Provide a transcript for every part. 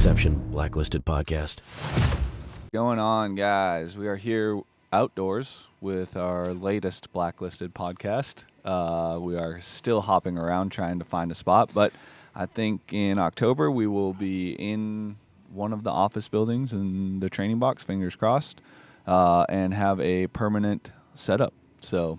Exception Blacklisted Podcast. Going on, guys? We are here outdoors with our latest Blacklisted podcast. We are still hopping around trying to find a spot, but I think in October we will be in one of the office buildings in the training box, fingers crossed, and have a permanent setup. So,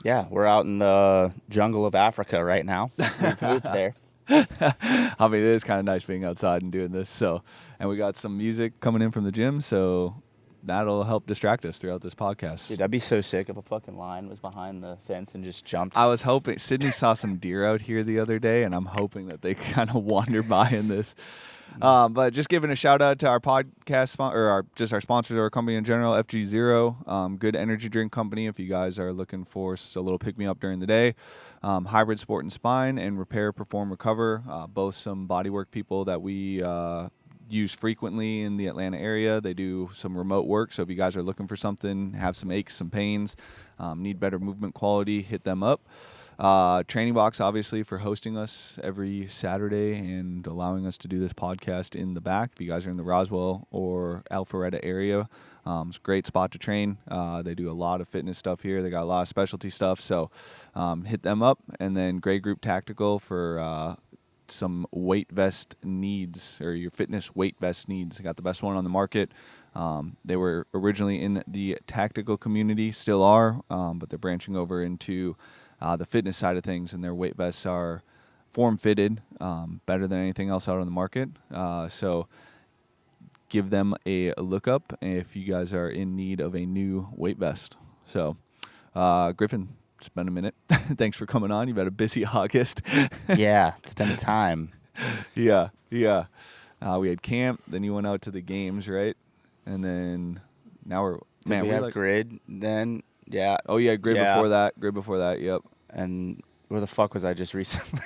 yeah, we're out in the jungle of Africa right now. We've moved there. I mean, it is kind of nice being outside and doing this. So, and we got some music coming in from the gym, so that'll help distract us throughout this podcast. Dude, that'd be so sick if a fucking lion was behind the fence and just jumped. I was hoping Sydney saw some deer out here the other day, and I'm hoping that they kind of wander by in this. But just giving a shout out to our podcast our sponsors, our company in general, FG Zero, good energy drink company. If you guys are looking for a little pick me up during the day, Hybrid Sport and Spine and Repair, Perform, Recover, both some bodywork people that we use frequently in the Atlanta area. They do some remote work, so if you guys are looking for something, have some aches, some pains, need better movement quality, hit them up. Training Box, obviously, for hosting us every Saturday and allowing us to do this podcast in the back. If you guys are in the Roswell or Alpharetta area, it's a great spot to train. They do a lot of fitness stuff here. They got a lot of specialty stuff, so hit them up. And then Gray Group Tactical for some weight vest needs, or your fitness weight vest needs. They got the best one on the market. They were originally in the tactical community, still are, but they're branching over into the fitness side of things, and their weight vests are form-fitted, better than anything else out on the market. So give them a look up if you guys are in need of a new weight vest. So, Griffin, it's been a minute. Thanks for coming on. You've had a busy August. Yeah, it's been a time. Yeah. We had camp, then you went out to the games, right? And then now we have grid then. Yeah. Oh, yeah, grid before that, yep. And where the fuck was I just recently?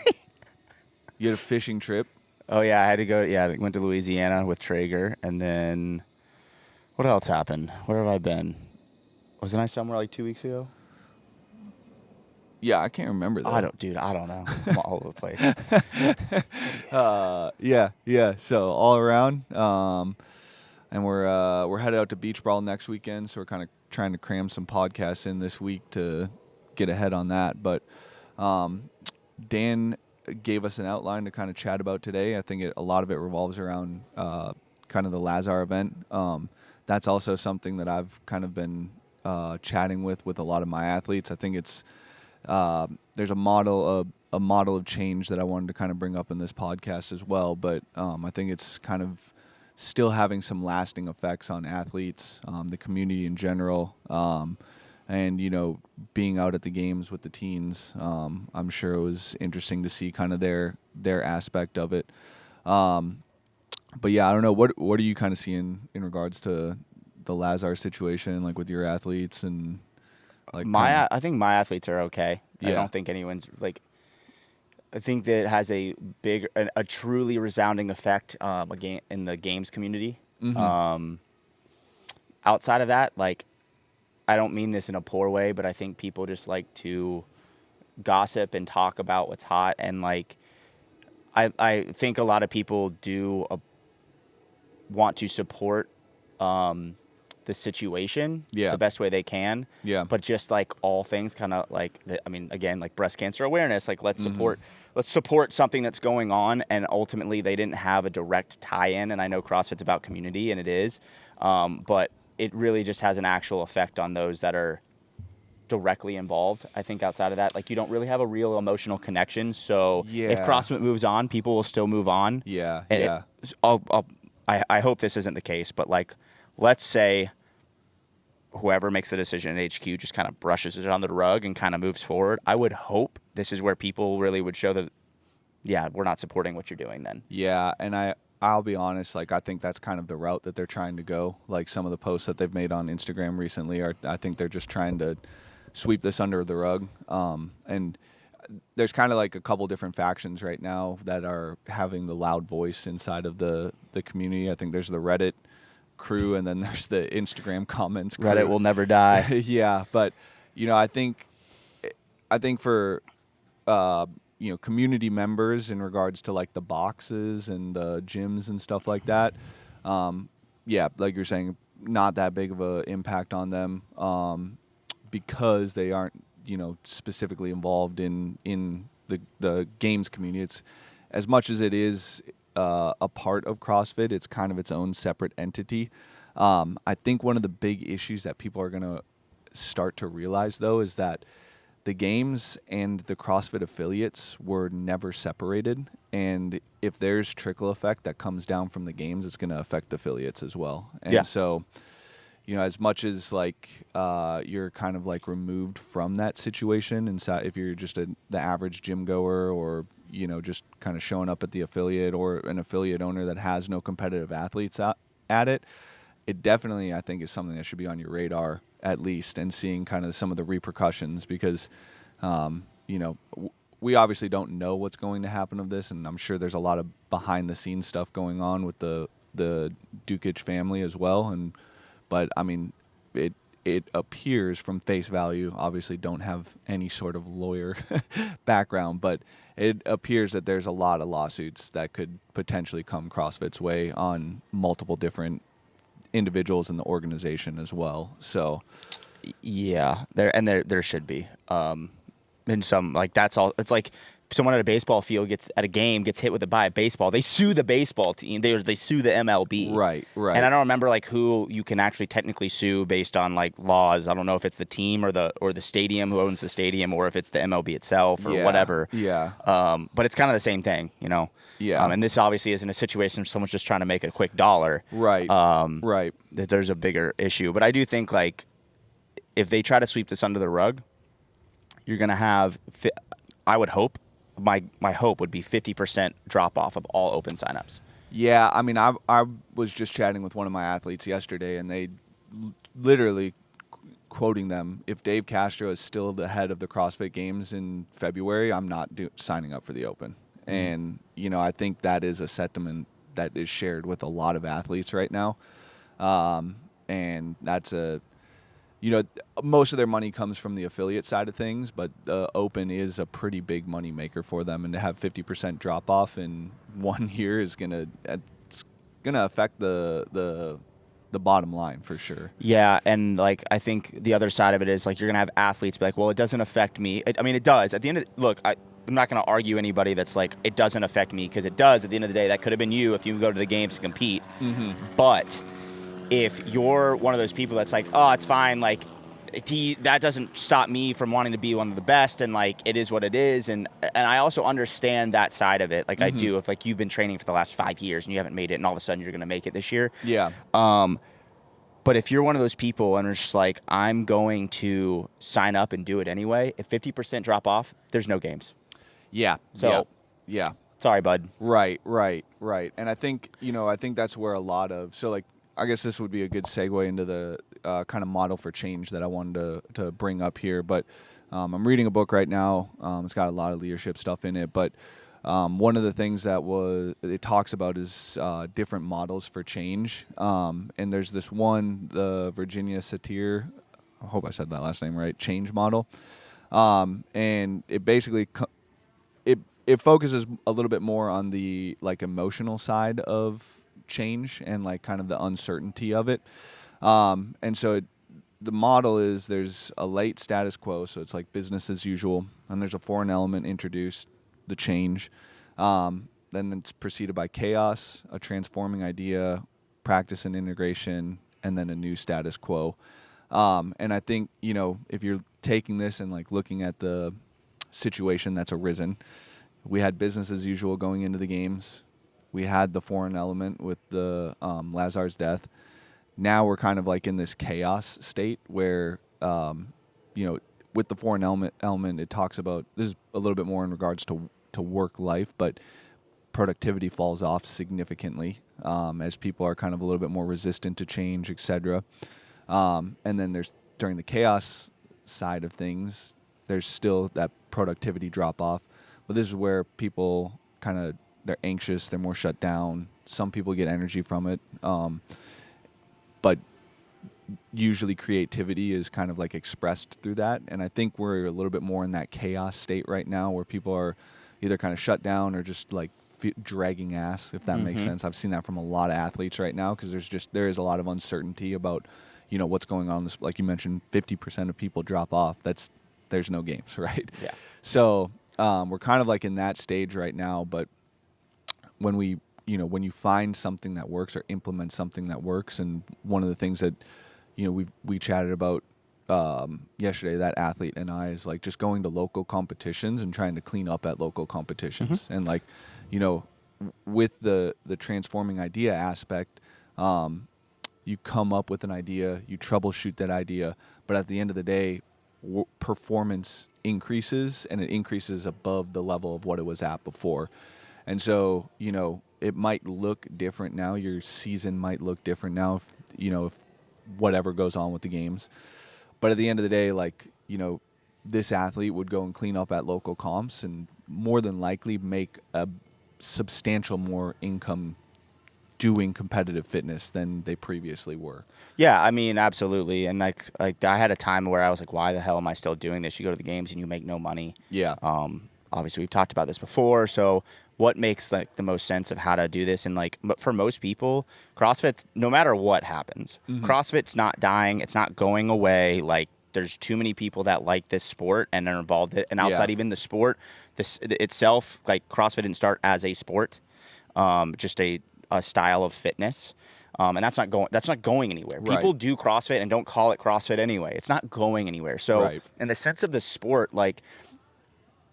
You had a fishing trip. Oh, yeah, I had to go. Yeah, I went to Louisiana with Traeger. And then what else happened? Where have I been? Wasn't I somewhere like 2 weeks ago? Yeah, I can't remember that. I don't know. I'm all over the place. Yeah. So all around, and we're headed out to Beach Brawl next weekend. So we're kind of trying to cram some podcasts in this week to get ahead on that. But Dan gave us an outline to kind of chat about today. I think a lot of it revolves around kind of the Lazar event. That's also something that I've kind of been chatting with a lot of my athletes. I think it's there's a model of change that I wanted to kind of bring up in this podcast as well. But I think it's kind of still having some lasting effects on athletes, the community in general, and being out at the games with the teens. I'm sure it was interesting to see kind of their aspect of it. But yeah, I don't know, what are you kind of seeing in regards to the Lazar situation, like with your athletes and like I think my athletes are okay. Yeah. I don't think anyone's like. I think that it has a truly resounding effect in the games community. Mm-hmm. Outside of that, like, I don't mean this in a poor way, but I think people just like to gossip and talk about what's hot. And, like, I think a lot of people do want to support the situation the best way they can. Yeah. But just like all things kind of like, again, like breast cancer awareness, like let's support something that's going on. And ultimately they didn't have a direct tie-in. And I know CrossFit's about community, and it is. But it really just has an actual effect on those that are directly involved. I think outside of that, like, you don't really have a real emotional connection. So if CrossFit moves on, people will still move on. Yeah. And I hope this isn't the case, but like, let's say whoever makes the decision at HQ just kind of brushes it under the rug and kind of moves forward. I would hope this is where people really would show that, yeah, we're not supporting what you're doing then. Yeah, and I'll be honest, like, I think that's kind of the route that they're trying to go. Like, some of the posts that they've made on Instagram recently I think they're just trying to sweep this under the rug. And there's kind of like a couple different factions right now that are having the loud voice inside of the community. I think there's the Reddit crew, and then there's the Instagram comments crew. Reddit will never die. Yeah, but I think for community members in regards to like the boxes and the gyms and stuff like that. Yeah, like you're saying, not that big of a impact on them because they aren't specifically involved in the games community. It's as much as it is a part of CrossFit, it's kind of its own separate entity. I think one of the big issues that people are going to start to realize, though, is that the games and the CrossFit affiliates were never separated. And if there's trickle effect that comes down from the games, it's going to affect the affiliates as well. And so, as much as like you're kind of like removed from that situation, and so if you're just the average gym goer or just kind of showing up at the affiliate or an affiliate owner that has no competitive athletes at it, it definitely, I think, is something that should be on your radar at least, and seeing kind of some of the repercussions because, we obviously don't know what's going to happen of this, and I'm sure there's a lot of behind the scenes stuff going on with the Dukic family as well. But I mean, it appears from face value, obviously don't have any sort of lawyer background, but it appears that there's a lot of lawsuits that could potentially come CrossFit's way on multiple different individuals in the organization as well. So yeah, there should be. And some like that's all. It's like someone at a baseball field gets hit with by a baseball. They sue the baseball team. They sue the MLB. Right. And I don't remember like who you can actually technically sue based on like laws. I don't know if it's the team or the stadium who owns the stadium, or if it's the MLB itself or whatever. Yeah. But it's kind of the same thing, Yeah. And this obviously isn't a situation where someone's just trying to make a quick dollar. Right. Right. That there's a bigger issue. But I do think like if they try to sweep this under the rug, you're going to have, I would hope, my hope would be 50% drop off of all open signups. Yeah, I mean, I was just chatting with one of my athletes yesterday, and they literally quoting them, if Dave Castro is still the head of the CrossFit Games in February, I'm not signing up for the Open. And, I think that is a sentiment that is shared with a lot of athletes right now. And that's most of their money comes from the affiliate side of things, but the Open is a pretty big money maker for them, and to have 50% drop off in 1 year is gonna affect the bottom line for sure. Yeah, and like I think the other side of it is like you're gonna have athletes be like, well, it doesn't affect me. I mean, it does. At the end of I'm not going to argue anybody that's like, it doesn't affect me, because it does. At the end of the day, that could have been you if you go to the games to compete. Mm-hmm. But if you're one of those people that's like, oh, it's fine, like, that doesn't stop me from wanting to be one of the best, and like, it is what it is. And I also understand that side of it. Like, I do. If like you've been training for the last 5 years and you haven't made it, and all of a sudden you're going to make it this year. Yeah. But if you're one of those people and it's just like, I'm going to sign up and do it anyway, if 50% drop off, there's no games. Yeah. So, yeah. Sorry, bud. Right. And I think, that's where a lot of, so like, I guess this would be a good segue into the kind of model for change that I wanted to bring up here. But I'm reading a book right now. It's got a lot of leadership stuff in it. But one of the things that it talks about is different models for change. And there's this one, the Virginia Satir, I hope I said that last name right, change model. And it basically it focuses a little bit more on the like emotional side of change and like kind of the uncertainty of it. And so the model is there's a late status quo, so it's like business as usual, and there's a foreign element introduced, the change. Then it's preceded by chaos, a transforming idea, practice and integration, and then a new status quo. And I think, if you're taking this and like looking at the situation that's arisen, we had business as usual going into the games. We had the foreign element with the Lazar's death. Now we're kind of like in this chaos state where, with the foreign element, it talks about, this is a little bit more in regards to work life, but productivity falls off significantly as people are kind of a little bit more resistant to change, etc. And then there's, during the chaos side of things, there's still that productivity drop off. But this is where people kind of, they're anxious, they're more shut down. Some people get energy from it. But usually creativity is kind of like expressed through that. And I think we're a little bit more in that chaos state right now where people are, either kind of shut down or just like dragging ass, if that makes sense. I've seen that from a lot of athletes right now because there is a lot of uncertainty about, what's going on. This, like you mentioned, 50% of people drop off. There's no games, right? Yeah. So we're kind of like in that stage right now. But when when you find something that works or implement something that works, and one of the things that we chatted about yesterday, that athlete and I, is like just going to local competitions and trying to clean up at local competitions. And like, with the transforming idea aspect, you come up with an idea, you troubleshoot that idea, but at the end of the day, performance increases, and it increases above the level of what it was at before. And so, it might look different now. Your season might look different now if whatever goes on with the games. But at the end of the day, like, this athlete would go and clean up at local comps and more than likely make a substantial more income doing competitive fitness than they previously were. Yeah, I mean, absolutely. And like I had a time where I was like, why the hell am I still doing this? You go to the games and you make no money. Yeah. Obviously we've talked about this before. So what makes like the most sense of how to do this? And like, for most people, CrossFit, no matter what happens, CrossFit's not dying. It's not going away. Like, there's too many people that like this sport and are involved in it. And outside even the sport, this itself, like CrossFit didn't start as a sport, just a style of fitness. And that's not going anywhere. Right. People do CrossFit and don't call it CrossFit anyway. It's not going anywhere. So in the sense of the sport, like,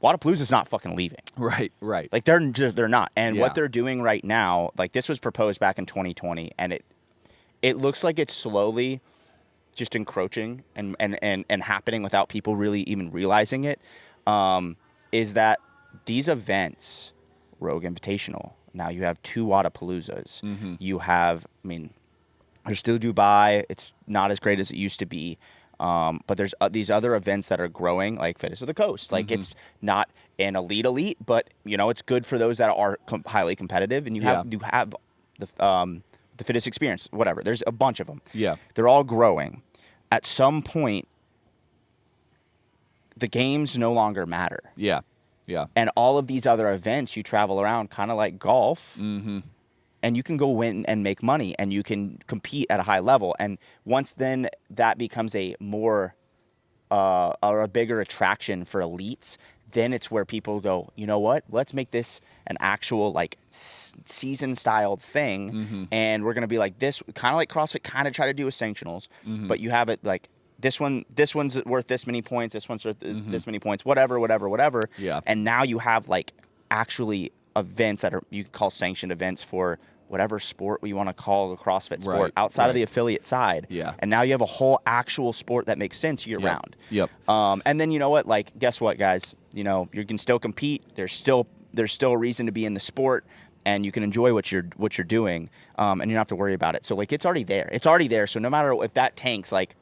Wadapalooza's not fucking leaving. Right. Like, they're not. And what they're doing right now, like, this was proposed back in 2020, and it looks like it's slowly just encroaching and happening without people really even realizing it. Is that these events, Rogue Invitational, now you have 2 Wadapaloozas. You have, I mean, there's still Dubai. It's not as great as it used to be. But there's these other events that are growing, like Fitness of the Coast. Like, it's not an elite, but it's good for those that are highly competitive. And you have the Fitness Experience, whatever. There's a bunch of them. Yeah, they're all growing. At some point, the games no longer matter. Yeah. And all of these other events, you travel around, kind of like golf. And you can go win and make money, and you can compete at a high level. And once then that becomes a more or a bigger attraction for elites, then it's where people go, you know what? Let's make this an actual like season style thing, and we're gonna be like this, kind of like CrossFit, kind of try to do with sanctionals, but you have it like this one's worth this many points, this one's worth this many points, whatever. Yeah. And now you have like actually events that are you could call sanctioned events for whatever sport we want to call the CrossFit sport outside of the affiliate side. Yeah. And now you have a whole actual sport that makes sense year round. Yep. And then you know what? Like, guess what, guys? You can still compete. There's still a reason to be in the sport, and you can enjoy what you're doing. And you don't have to worry about it. So like, it's already there. So no matter if that tanks, like,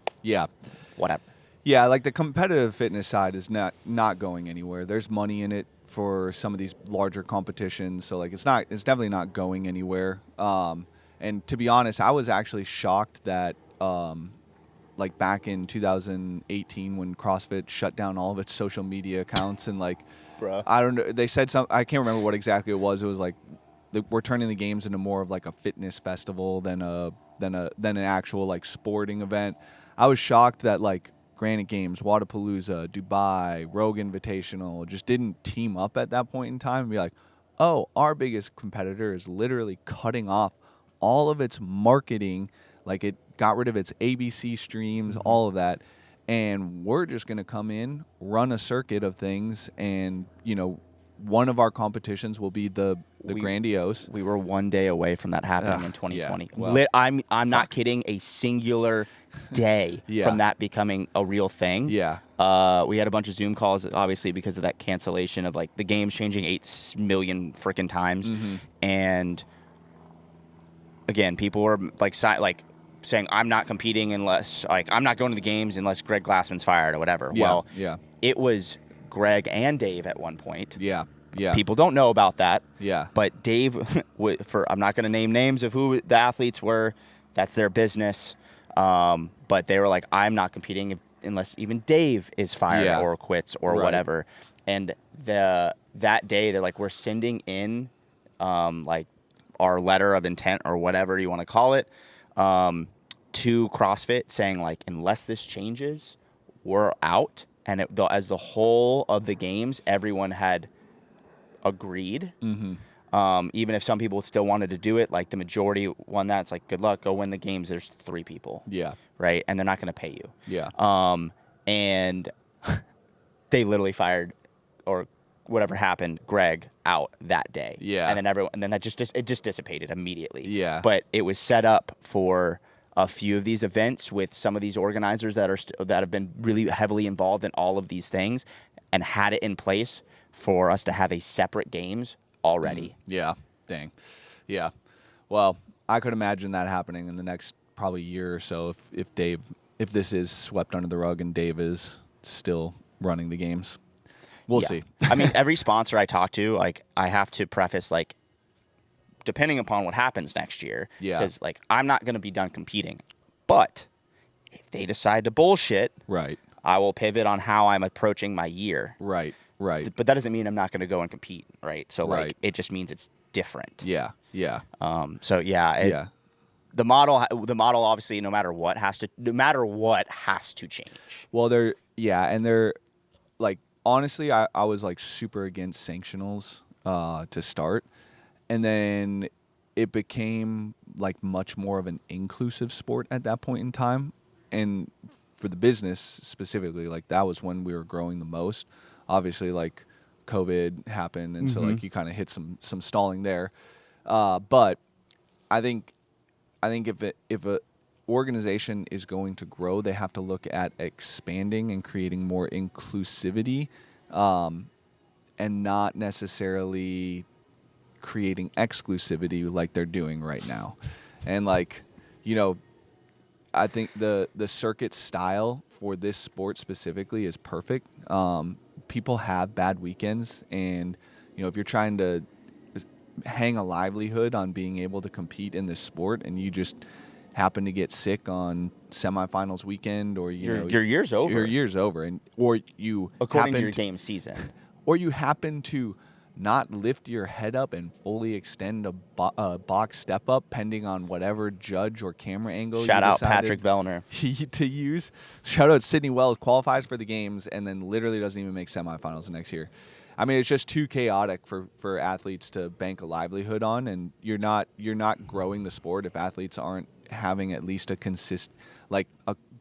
whatever. Yeah, like the competitive fitness side is not going anywhere. There's money in it for some of these larger competitions, so like it's definitely not going anywhere. And to be honest, I was actually shocked that like back in 2018 when CrossFit shut down all of its social media accounts and like, Bruh. I don't know, they said I can't remember what exactly it was. It was like we're turning the games into more of like a fitness festival than an actual like sporting event. I was shocked that like Granite Games, Wadapalooza, Dubai, Rogue Invitational just didn't team up at that point in time and be like, oh, our biggest competitor is literally cutting off all of its marketing. Like, it got rid of its ABC streams, all of that. And we're just going to come in, run a circuit of things, and, one of our competitions will be the Grandiose. We were one day away from that happening in 2020. Yeah, well, I'm not kidding. A singular day from that becoming a real thing. Yeah. We had a bunch of Zoom calls, obviously, because of that cancellation of like the games changing 8 million freaking times. And again, people were like saying, I'm not competing unless, like, I'm not going to the games unless Greg Glassman's fired or whatever. Yeah. Well, Yeah. it was Greg and Dave at one point. Yeah. Yeah. People don't know about that. Yeah. But Dave, I'm not going to name names of who the athletes were. That's their business. But they were like, I'm not competing unless even Dave is fired Yeah. or quits or Right. whatever. And that day they're like, we're sending in like our letter of intent or whatever you want to call it to CrossFit saying like, unless this changes, we're out. And as the whole of the games, everyone had agreed. Even if some people still wanted to do it, like the majority won that. It's like, good luck, go win the games. There's 3 people. Yeah. Right. And they're not going to pay you. Yeah. And they literally fired or whatever happened, Greg out that day. Yeah. And then that just dissipated immediately. Yeah. But it was set up for a few of these events with some of these organizers that have been really heavily involved in all of these things and had it in place for us to have a separate games already. Yeah. Dang. Yeah. Well, I could imagine that happening in the next probably year or so if this is swept under the rug and Dave is still running the games. We'll see. I mean, every sponsor I talk to, like, I have to preface, like, depending upon what happens next year. Yeah. Because, like, I'm not going to be done competing. But if they decide to bullshit, Right. I will pivot on how I'm approaching my year. Right. Right. But that doesn't mean I'm not going to go and compete, right? So, like, Right. it just means it's different. Yeah. Yeah. So, yeah. The model obviously, no matter what has to change. Well, they're like, honestly, I was like super against sanctionals to start, and then it became like much more of an inclusive sport at that point in time, and for the business specifically, like that was when we were growing the most. Obviously, like COVID happened, and so like you kind of hit some stalling there, but I think if a organization is going to grow, they have to look at expanding and creating more inclusivity, and not necessarily creating exclusivity like they're doing right now. And like, I think the circuit style for this sport specifically is perfect. People have bad weekends, and if you're trying to hang a livelihood on being able to compete in this sport and you just happen to get sick on semifinals weekend, or your year's over. Your year's over, or you according to your game season, or you happen to not lift your head up and fully extend a box step up, pending on whatever judge or camera angle. Shout out Patrick Vellner to use. Shout out Sydney Wells, qualifies for the games and then literally doesn't even make semifinals the next year. I mean, it's just too chaotic for athletes to bank a livelihood on, and you're not growing the sport if athletes aren't having at least a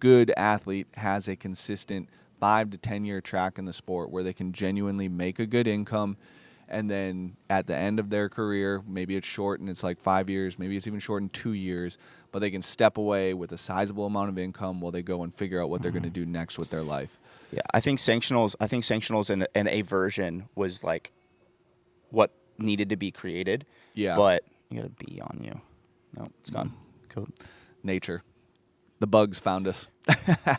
good athlete has a consistent 5 to 10 year track in the sport where they can genuinely make a good income, and then at the end of their career, maybe it's short and it's like 5 years, maybe it's even short in 2 years, but they can step away with a sizable amount of income while they go and figure out what they're going to do next with their life. Yeah, I think sanctionals in a version was like what needed to be created. Yeah. But you got a bee on you. No, it's gone. Cool. Nature. The bugs found us.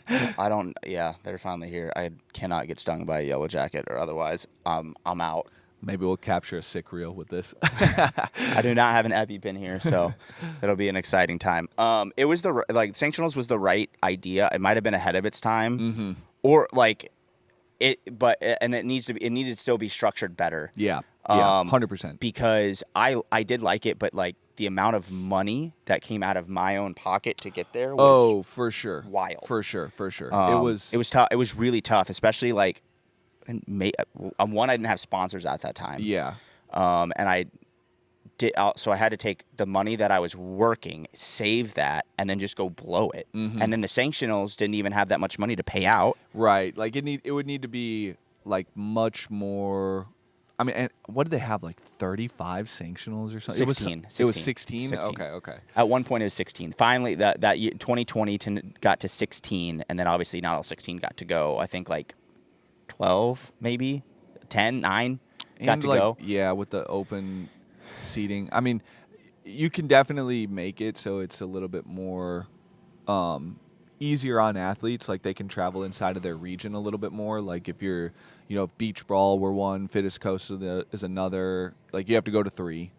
They're finally here. I cannot get stung by a yellow jacket or otherwise I'm out. Maybe we'll capture a sick reel with this. I do not have an EpiPen here, so it'll be an exciting time. It was sanctionals was the right idea. It might have been ahead of its time. Mm-hmm. Or like it needed to still be structured better. Yeah. 100%. Because I did like it, but like the amount of money that came out of my own pocket to get there was for sure. Wild. For sure. It was tough. It was really tough, especially like one, I didn't have sponsors at that time. Yeah. And I did, so I had to take the money that I was working, save that, and then just go blow it. Mm-hmm. And then the sanctionals didn't even have that much money to pay out. Right. Like it would need to be like much more. I mean, and what did they have, like 35 sanctionals or something? 16. It was 16? Okay. At one point it was 16. Finally, that year, 2020 got to 16, and then obviously not all 16 got to go. I think like 12, maybe 10, 9 got to go. Yeah, with the open seating. I mean, you can definitely make it so it's a little bit more easier on athletes. Like they can travel inside of their region a little bit more. Like if you're, if beach brawl were one, fittest coast is another. Like you have to go to 3,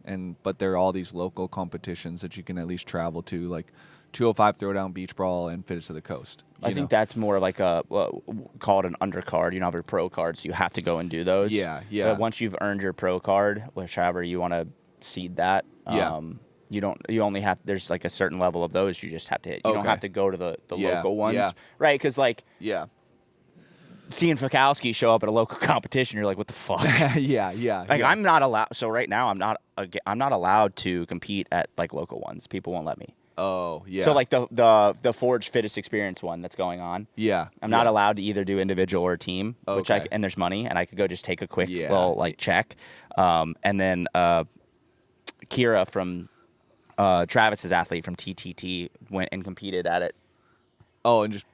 but there are all these local competitions that you can at least travel to, like 205 throwdown, beach brawl, and fittest of the coast. I think that's more like call it an undercard. You don't have your pro card, so you have to go and do those. Yeah. But once you've earned your pro card, whichever you want to seed that, you only have, there's like a certain level of those you just have to hit. You don't have to go to the local ones, right? Because seeing Fikowski show up at a local competition, you're like, what the fuck? I'm not allowed. So right now, I'm not allowed to compete at like local ones. People won't let me. Oh, yeah. So like the Forge Fittest Experience one that's going on. Yeah. I'm not allowed to either do individual or team, Okay. and there's money, and I could go just take a quick little like check. And then Kira from Travis's athlete from TTT went and competed at it. Oh, and just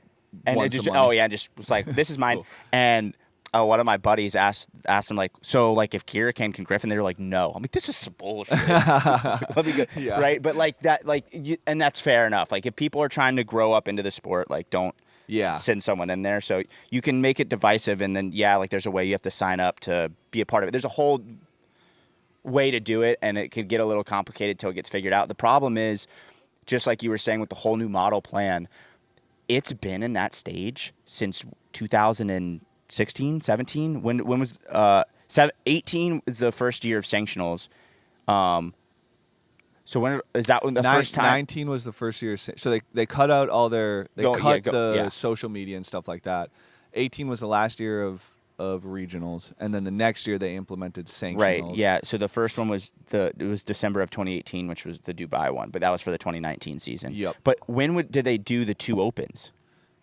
won some money. Just was like, this is mine. Cool. And one of my buddies asked him like, so like if Kira can Griffin, they were like, no. I'm like, this is some bullshit. Like, let me go. Yeah. Right, but like that, and that's fair enough. Like if people are trying to grow up into the sport, like don't send someone in there. So you can make it divisive, and then like there's a way you have to sign up to be a part of it. There's a whole way to do it, and it could get a little complicated till it gets figured out. The problem is, just like you were saying with the whole new model plan, it's been in that stage since 2016, 17. When was 18 is the first year of sanctionals. So when is that when the first time? 19 was the first year. So they cut out all their social media and stuff like that. 18 was the last year of regionals, and then the next year they implemented sanctionals. Right. Yeah. So the first one was December of 2018, which was the Dubai one, but that was for the 2019 season. Yep. But when did they do the 2 opens?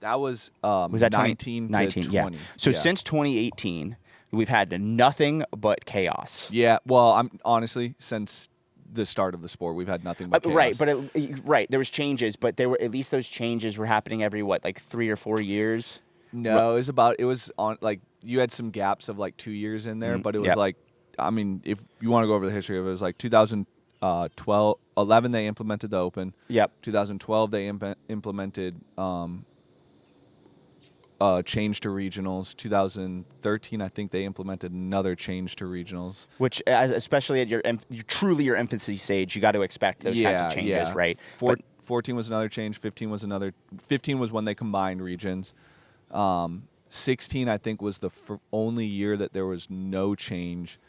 That was that 19 to 19? 20. Yeah. So since 2018, we've had nothing but chaos. Yeah. Well, I'm honestly, since the start of the sport, we've had nothing but chaos. Right. But there was changes, but there were at least those changes were happening every 3 or 4 years. No, it was on like you had some gaps of like 2 years in there, but it was like, I mean, if you want to go over the history of it, it was like 2012, 11 they implemented the Open. Yep. 2012 they implemented change to regionals. 2013 I think they implemented another change to regionals. Which, especially at your infancy stage, you got to expect those kinds of changes, right? 14 was another change. 15 was another. 15 was when they combined regions. 16, I think, was the only year that there was no change.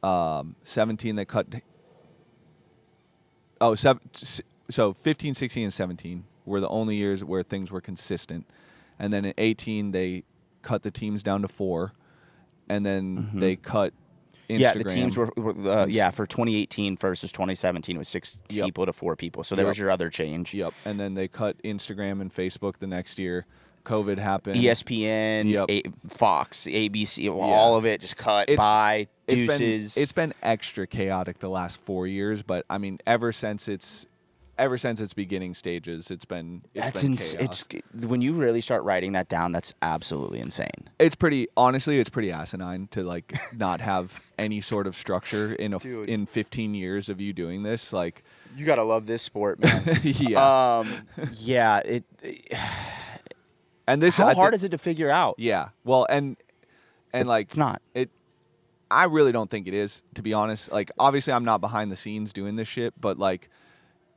17, they cut. So 15, 16, and 17 were the only years where things were consistent. And then in 18, they cut the teams down to 4. And then they cut Instagram. Yeah, the teams were for 2018 versus 2017, it was 6 people to 4 people. So there was your other change. Yep. And then they cut Instagram and Facebook the next year. COVID happened. ESPN, Fox, ABC, all of it just cut by deuces. It's been extra chaotic the last 4 years, but I mean, ever since its beginning stages, it's been chaos. When you really start writing that down, that's absolutely insane. It's pretty asinine to like not have any sort of structure in 15 years of you doing this. Like, you gotta love this sport, man. And this, how hard is it to figure out? Yeah. Well, and like it's not. I really don't think it is, to be honest. Like, obviously, I'm not behind the scenes doing this shit, but like,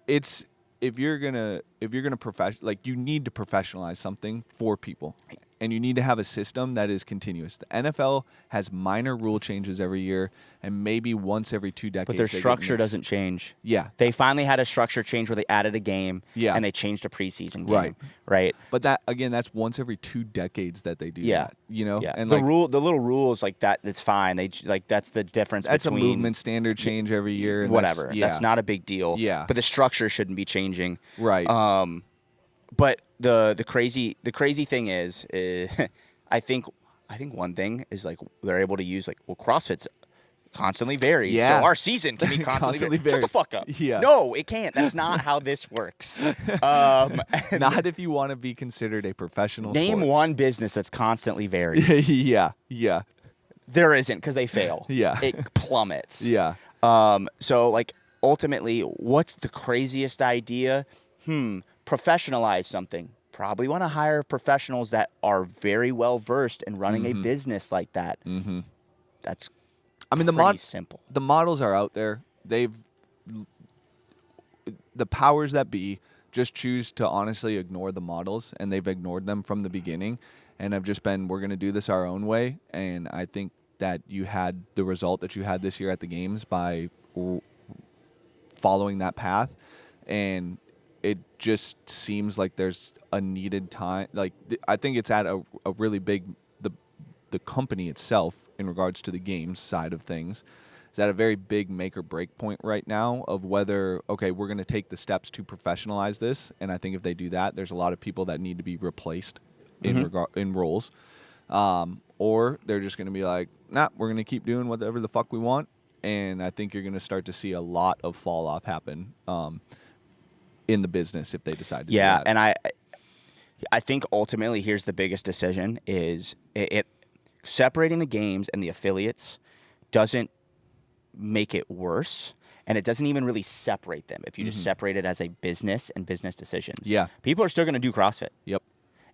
it's if you're gonna you need to professionalize something for people, and you need to have a system that is continuous. The NFL has minor rule changes every year, and maybe once every 2 decades. But their structure doesn't change. Yeah, they finally had a structure change where they added a game. Yeah. And they changed a preseason game. Right. But that's once every 2 decades that they do that. You know. Yeah. And the little rules like that. That's fine. That's the difference. That's between a movement standard change every year. And whatever. That's not a big deal. Yeah. But the structure shouldn't be changing. Right. But the crazy thing is I think one thing is like they're able to use CrossFit's constantly varies. Yeah. So our season can be constantly varies. Shut the fuck up. Yeah. No, it can't. That's not how this works. Not if you want to be considered a professional Name sport. one business that's constantly varied. Yeah. There isn't, because they fail. Yeah. It plummets. Yeah. So like ultimately, what's the craziest idea? Professionalize something. probably want to hire professionals that are very well versed in running a business like that. That's pretty simple. The models are out there. The powers that be just choose to honestly ignore the models, and they've ignored them from the beginning, and have just been, we're going to do this our own way. And I think that you had the result that you had this year at the games by following that path, and it just seems like there's a needed time. Like I think it's at a really big the company itself in regards to the games side of things is at a very big make or break point right now of whether, okay, we're going to take the steps to professionalize this. And I think if they do that, there's a lot of people that need to be replaced in roles. Or they're just going to be like, nah, we're going to keep doing whatever the fuck we want. And I think you're going to start to see a lot of fall off happen in the business if they decide to do that. And I think ultimately here's the biggest decision is it separating the games and the affiliates doesn't make it worse, and it doesn't even really separate them if you just separate it as a business and business decisions. Yeah. People are still going to do CrossFit. Yep.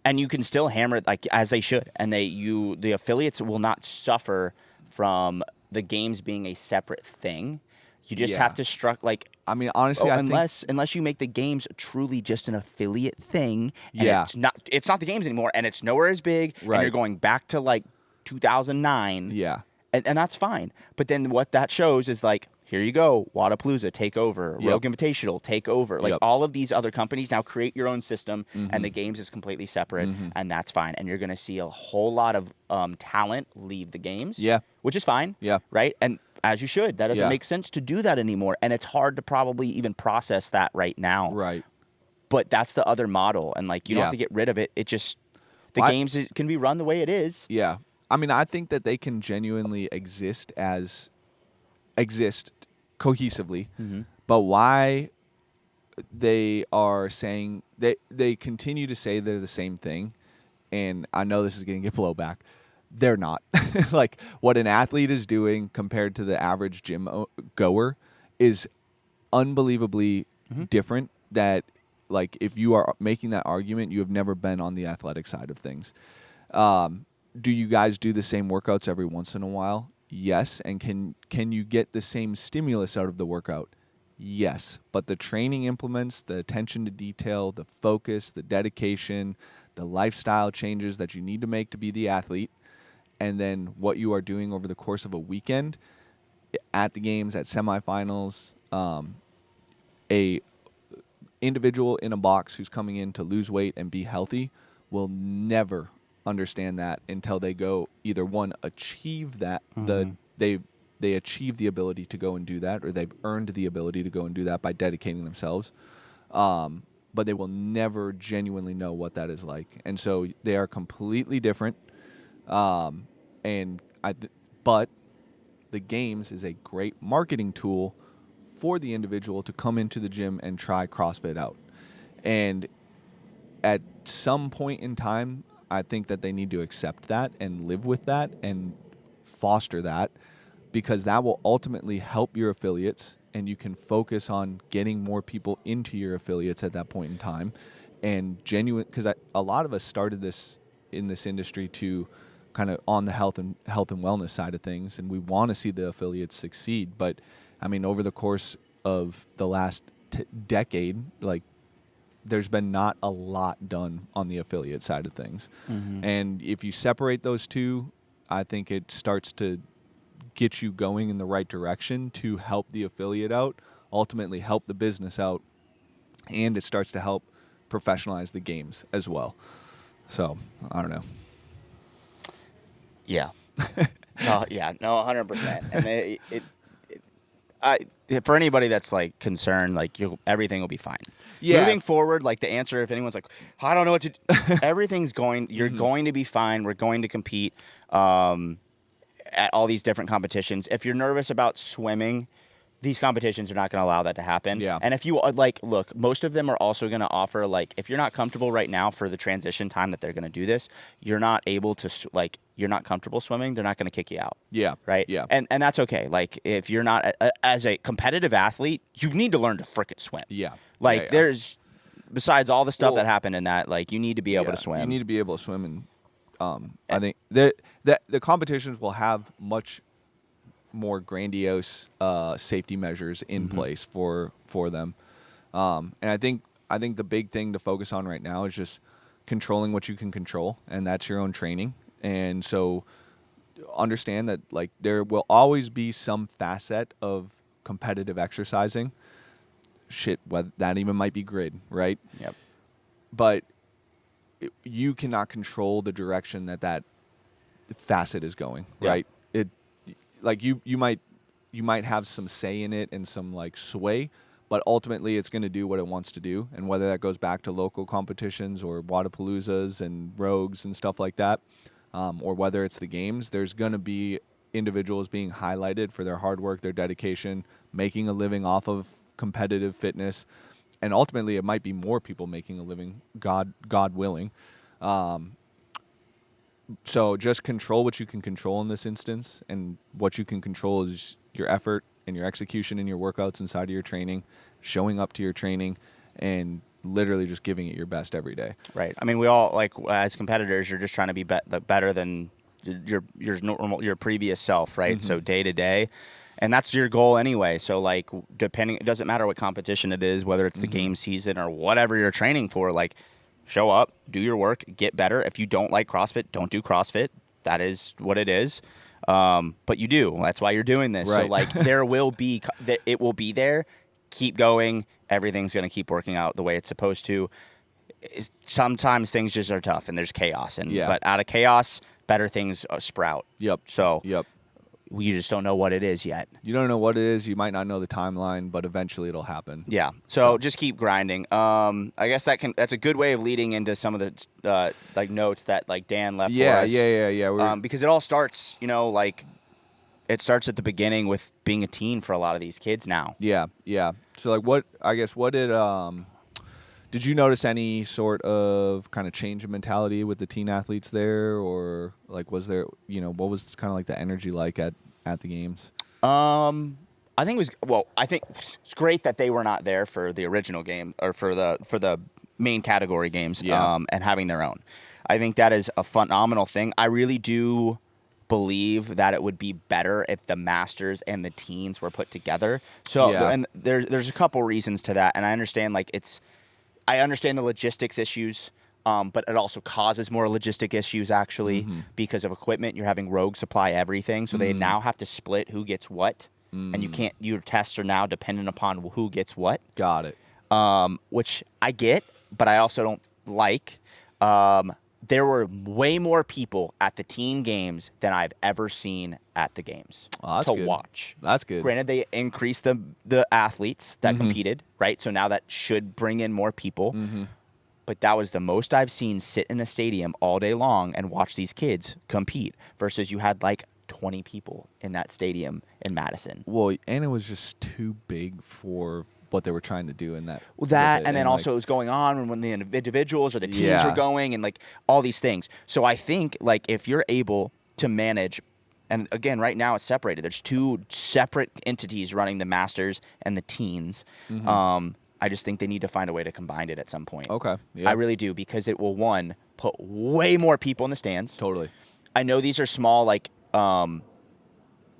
And you can still hammer it like as they should, and the affiliates will not suffer from the games being a separate thing. You just have to I mean, honestly, unless you make the games truly just an affiliate thing, and it's not the games anymore, and it's nowhere as big, and you're going back to like 2009. Yeah. And that's fine. But then what that shows is like, here you go, Wadapalooza, take over. Rogue Invitational, take over. Like all of these other companies now create your own system, and the games is completely separate, and that's fine. And you're going to see a whole lot of talent leave the games, which is fine, right? And as you should. That doesn't make sense to do that anymore. And it's hard to probably even process that right now. Right. But that's the other model, and like you don't have to get rid of it. It just games can be run the way it is. Yeah. I mean, I think that they can genuinely exist cohesively, but why they are saying they continue to say they're the same thing, and I know this is going to get blowback. They're not. Like what an athlete is doing compared to the average gym goer is unbelievably different. That like if you are making that argument, you have never been on the athletic side of things. Do you guys do the same workouts every once in a while? Yes. And can you get the same stimulus out of the workout? Yes. But the training implements, the attention to detail, the focus, the dedication, the lifestyle changes that you need to make to be the athlete, and then what you are doing over the course of a weekend at the games, at semifinals, a individual in a box who's coming in to lose weight and be healthy will never understand that until they go either one achieve that they achieve the ability to go and do that, or they've earned the ability to go and do that by dedicating themselves, but they will never genuinely know what that is like. And so they are completely different, but the games is a great marketing tool for the individual to come into the gym and try CrossFit out. And at some point in time, I think that they need to accept that and live with that and foster that, because that will ultimately help your affiliates, and you can focus on getting more people into your affiliates at that point in time. And because a lot of us started this in this industry to kind of on the health and wellness side of things, and we want to see the affiliates succeed. But I mean, over the course of the last decade, like, there's been not a lot done on the affiliate side of things. And if you separate those two, I think it starts to get you going in the right direction to help the affiliate out, ultimately help the business out, and it starts to help professionalize the games as well. So, I don't know. Yeah. No, 100%. And for anybody that's like concerned, like everything will be fine. Yeah. Moving forward, like the answer, if anyone's like, I don't know what to do, everything's you're going to be fine. We're going to compete at all these different competitions. If you're nervous about swimming, these competitions are not going to allow that to happen. Yeah. And if you look, most of them are also going to offer, like, if you're not comfortable right now for the transition time that they're going to do this, you're not able to, you're not comfortable swimming, they're not going to kick you out. Yeah. Right? Yeah. And that's okay. Like, if you're not, as a competitive athlete, you need to learn to frickin' swim. Yeah. Like, there's besides all the stuff Well, that happened in that, like, you need to be able to swim. You need to be able to swim, and I think that the competitions will have much more grandiose safety measures in place for them. And I think the big thing to focus on right now is just controlling what you can control, and that's your own training. And so understand that like there will always be some facet of competitive exercising. Shit, what that even might be grid, right? Yep. But you cannot control the direction that facet is going, Yep. right? It like you might have some say in it and some like sway, but ultimately it's going to do what it wants to do. And whether that goes back to local competitions or Wadapaloozas and Rogues and stuff like that, or whether it's the games, there's going to be individuals being highlighted for their hard work, their dedication, making a living off of competitive fitness. And ultimately it might be more people making a living, God willing. So just control what you can control in this instance, and what you can control is your effort and your execution in your workouts inside of your training, showing up to your training, and literally just giving it your best every day. Right. I mean, we all, like, as competitors, you're just trying to be better than your previous self, right? So day to day, and that's your goal anyway. So like, it doesn't matter what competition it is, whether it's the game season or whatever you're training for. Like, show up, do your work, get better. If you don't like CrossFit, don't do CrossFit. That is what it is. But you do. That's why you're doing this. Right. So like, it will be there. Keep going. Everything's going to keep working out the way it's supposed to. Sometimes things just are tough and there's chaos, but out of chaos, better things sprout. Yep. So Yep. you just don't know what it is yet. You don't know what it is. You might not know the timeline, but eventually it'll happen. Yeah. So just keep grinding. I guess that's a good way of leading into some of the like notes that like Dan left for us. Yeah. Because it all starts, like it starts at the beginning with being a teen for a lot of these kids now. Yeah. So like, what did you notice any sort of kind of change in mentality with the teen athletes there, or like was there, what was kind of like the energy like at the games? I think it's great that they were not there for the original game or for the main category games, and having their own. I think that is a phenomenal thing. I really do believe that it would be better if the masters and the teens were put together. So and there's a couple reasons to that, and I understand I understand the logistics issues. But it also causes more logistic issues, actually, because of equipment. You're having Rogue supply everything, so they now have to split who gets what, and your tests are now dependent upon who gets what. Got it. Which I get, but I also don't like. There were way more people at the teen games than I've ever seen at the games to watch. That's good. Granted, they increased the athletes that competed, right? So now that should bring in more people. But that was the most I've seen sit in a stadium all day long and watch these kids compete versus you had like 20 people in that stadium in Madison. Well, and it was just too big for what they were trying to do in that. Well, and then also it was going on when the individuals or the teams were going and like all these things. So I think like if you're able to manage, and again, right now it's separated. There's two separate entities running the masters and the teens. I just think they need to find a way to combine it at some point. Okay. Yeah. I really do, because it will, one, put way more people in the stands. Totally. I know these are small, like,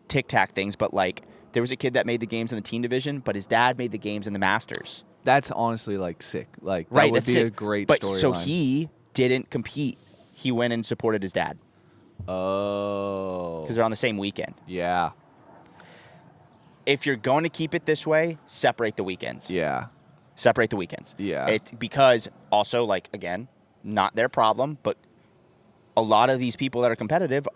tic-tac things, but, like, there was a kid that made the games in the teen division, but his dad made the games in the masters. That's honestly, like, sick. Like, that right, would be a great storyline. So he didn't compete. He went and supported his dad. Oh. Because they're on the same weekend. Yeah. If you're going to keep it this way, separate the weekends. Yeah. Separate the weekends. Yeah. Because also, like, again, not their problem, but a lot of these people that are competitive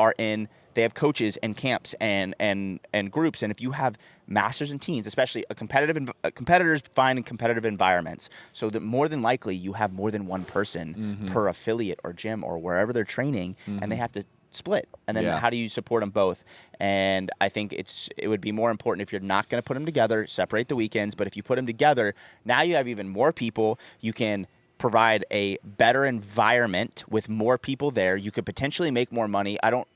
they have coaches and camps and groups. And if you have masters and teens, especially competitors find competitive environments. So that more than likely you have more than one person per affiliate or gym or wherever they're training, and they have to split. And then how do you support them both? And I think it would be more important if you're not going to put them together, separate the weekends. But if you put them together, now you have even more people. You can provide a better environment with more people there. You could potentially make more money. I don't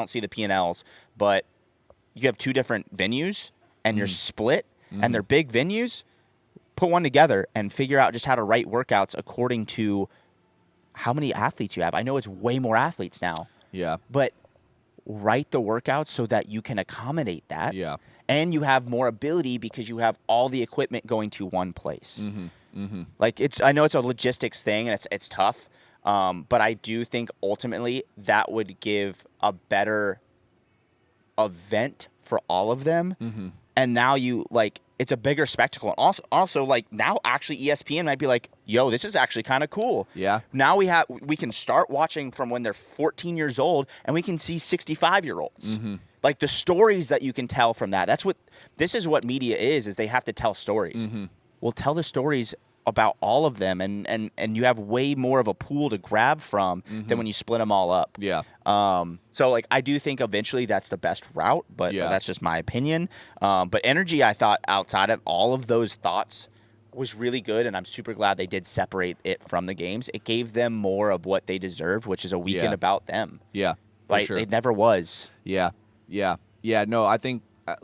see the P&Ls, but you have two different venues and you're split and they're big venues. put one together and figure out just how to write workouts according to how many athletes you have. I know it's way more athletes now. Yeah. But write the workouts so that you can accommodate that. Yeah. And you have more ability because you have all the equipment going to one place. Like I know it's a logistics thing and it's tough, but I do think ultimately that would give a better event for all of them. And now it's a bigger spectacle. And also like now actually ESPN might be like, yo, this is actually kind of cool. Yeah. Now we can start watching from when they're 14 years old and we can see 65-year-olds. Like the stories that you can tell from that. This is what media is they have to tell stories. Well, tell the stories about all of them and you have way more of a pool to grab from than when you split them all up. Yeah. So like I do think eventually that's the best route, but that's just my opinion. But energy, I thought outside of all of those thoughts was really good, and I'm super glad they did separate it from the games. It gave them more of what they deserved, which is a weekend about them. Yeah. Like sure. it never was. Yeah. No, I think I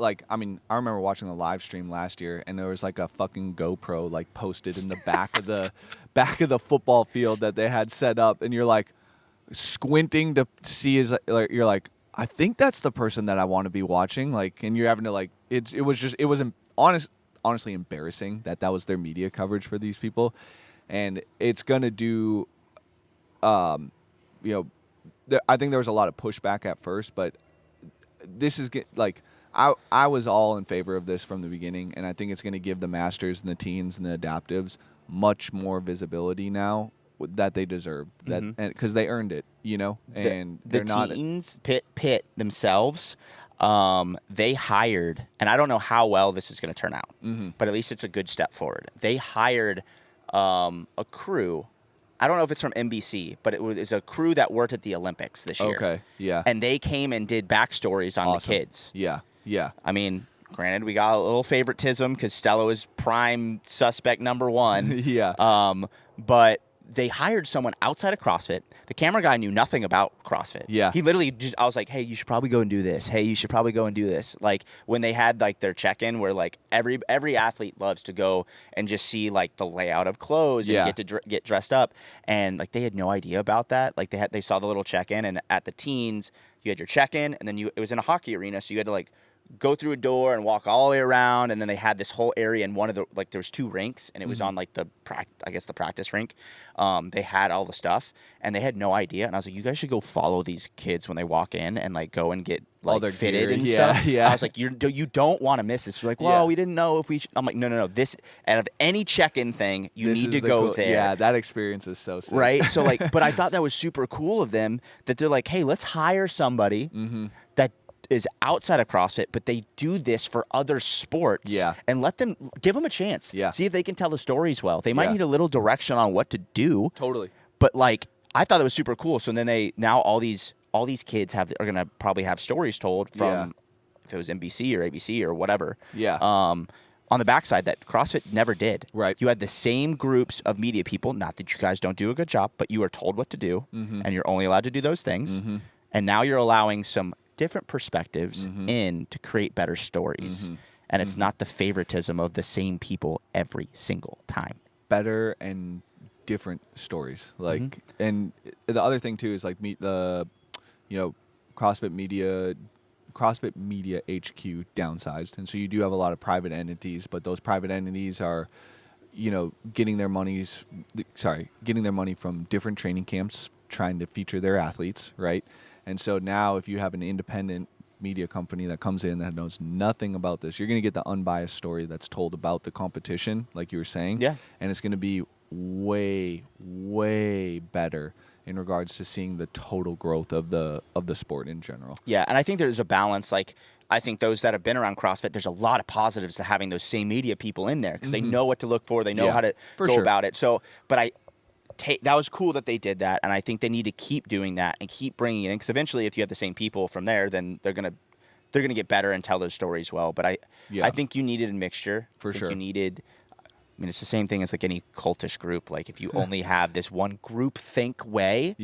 remember watching the live stream last year, and there was like a fucking GoPro like posted in the back of the football field that they had set up, and you're like squinting to see you're like, I think that's the person that I want to be watching, like, and you're having to like it was honestly embarrassing that was their media coverage for these people, and it's gonna do, I think there was a lot of pushback at first, but this is like I was all in favor of this from the beginning, and I think it's going to give the masters and the teens and the adaptives much more visibility now that they deserve, because they earned it, and the teens Pitt themselves. They hired, and I don't know how well this is going to turn out, but at least it's a good step forward. They hired a crew. I don't know if it's from NBC, but it was a crew that worked at the Olympics this year. Okay, yeah. And they came and did backstories on the kids. Yeah. I mean, granted, we got a little favoritism because Stella is prime suspect number one. Yeah. But they hired someone outside of CrossFit. The camera guy knew nothing about CrossFit. Yeah. He literally I was like, hey, you should probably go and do this. Hey, you should probably go and do this. Like when they had like their check-in where like every athlete loves to go and just see like the layout of clothes and get to get dressed up. And like they had no idea about that. Like they saw the little check-in, and at the teens, you had your check-in, and then it was in a hockey arena, so you had to like go through a door and walk all the way around, and then they had this whole area in one of the like there was 2 rinks, and it was on like the practice rink. They had all the stuff, and they had no idea. And I was like, you guys should go follow these kids when they walk in and like go and get like all their fitted gear. and Yeah, stuff. yeah. I was like, you don't want to miss this. You're like, well, we didn't know if we should. I'm like, no. This out of any check-in thing, you need to go there. Yeah, that experience is so sick. Right. So like, but I thought that was super cool of them that they're like, hey, let's hire somebody that is outside of CrossFit, but they do this for other sports. Yeah. And give them a chance. Yeah. See if they can tell the stories well. They might Yeah. need a little direction on what to do. Totally. But like, I thought it was super cool. So then now all these kids are gonna probably have stories told from if it was NBC or ABC or whatever. Yeah. On the backside that CrossFit never did. Right. You had the same groups of media people. Not that you guys don't do a good job, but you are told what to do, and you're only allowed to do those things. And now you're allowing some different perspectives in to create better stories. And it's not the favoritism of the same people every single time. Better and different stories. Like, and the other thing too is like CrossFit Media HQ downsized, and so you do have a lot of private entities, but those private entities are, getting their money from different training camps, trying to feature their athletes, right? And so now if you have an independent media company that comes in that knows nothing about this, you're going to get the unbiased story that's told about the competition, like you were saying. Yeah. And it's going to be way, way better in regards to seeing the total growth of the sport in general. Yeah, and I think there's a balance. Like, I think those that have been around CrossFit, there's a lot of positives to having those same media people in there because they know what to look for. They know how to go about it. So, but that was cool that they did that, and I think they need to keep doing that and keep bringing it in because eventually, if you have the same people from there, then they're gonna get better and tell those stories well. But I think you needed a mixture. For sure. You needed. I mean, it's the same thing as like any cultish group. Like if you only have this one group think way,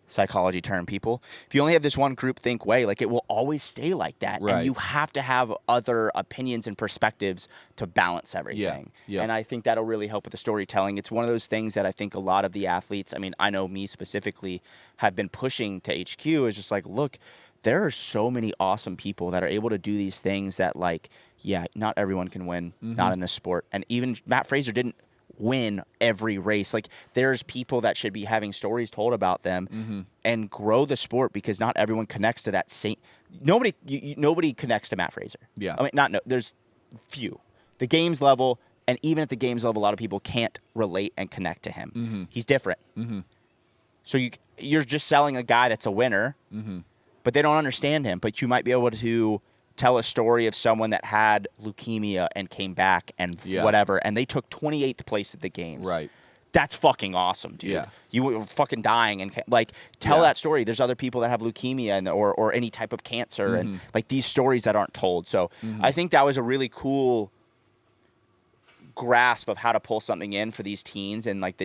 psychology term, people. If you only have this one group think way, like it will always stay like that. Right. And you have to have other opinions and perspectives to balance everything. Yeah. And I think that'll really help with the storytelling. It's one of those things that I think a lot of the athletes, I mean, I know me specifically, have been pushing to HQ is just like, look, there are so many awesome people that are able to do these things that, like, yeah, not everyone can win, not in this sport. And even Matt Fraser didn't win every race. Like, there's people that should be having stories told about them and grow the sport, because not everyone connects to that same. Nobody connects to Matt Fraser. Yeah. I mean, there's few. The games level, and even at the games level, a lot of people can't relate and connect to him. He's different. So you're just selling a guy that's a winner, but they don't understand him. But you might be able to tell a story of someone that had leukemia and came back and whatever, and they took 28th place at the games. Right. That's fucking awesome, dude. Yeah. You were fucking dying, and like, tell that story. There's other people that have leukemia and or any type of cancer, and like these stories that aren't told. So I think that was a really cool grasp of how to pull something in for these teens, and like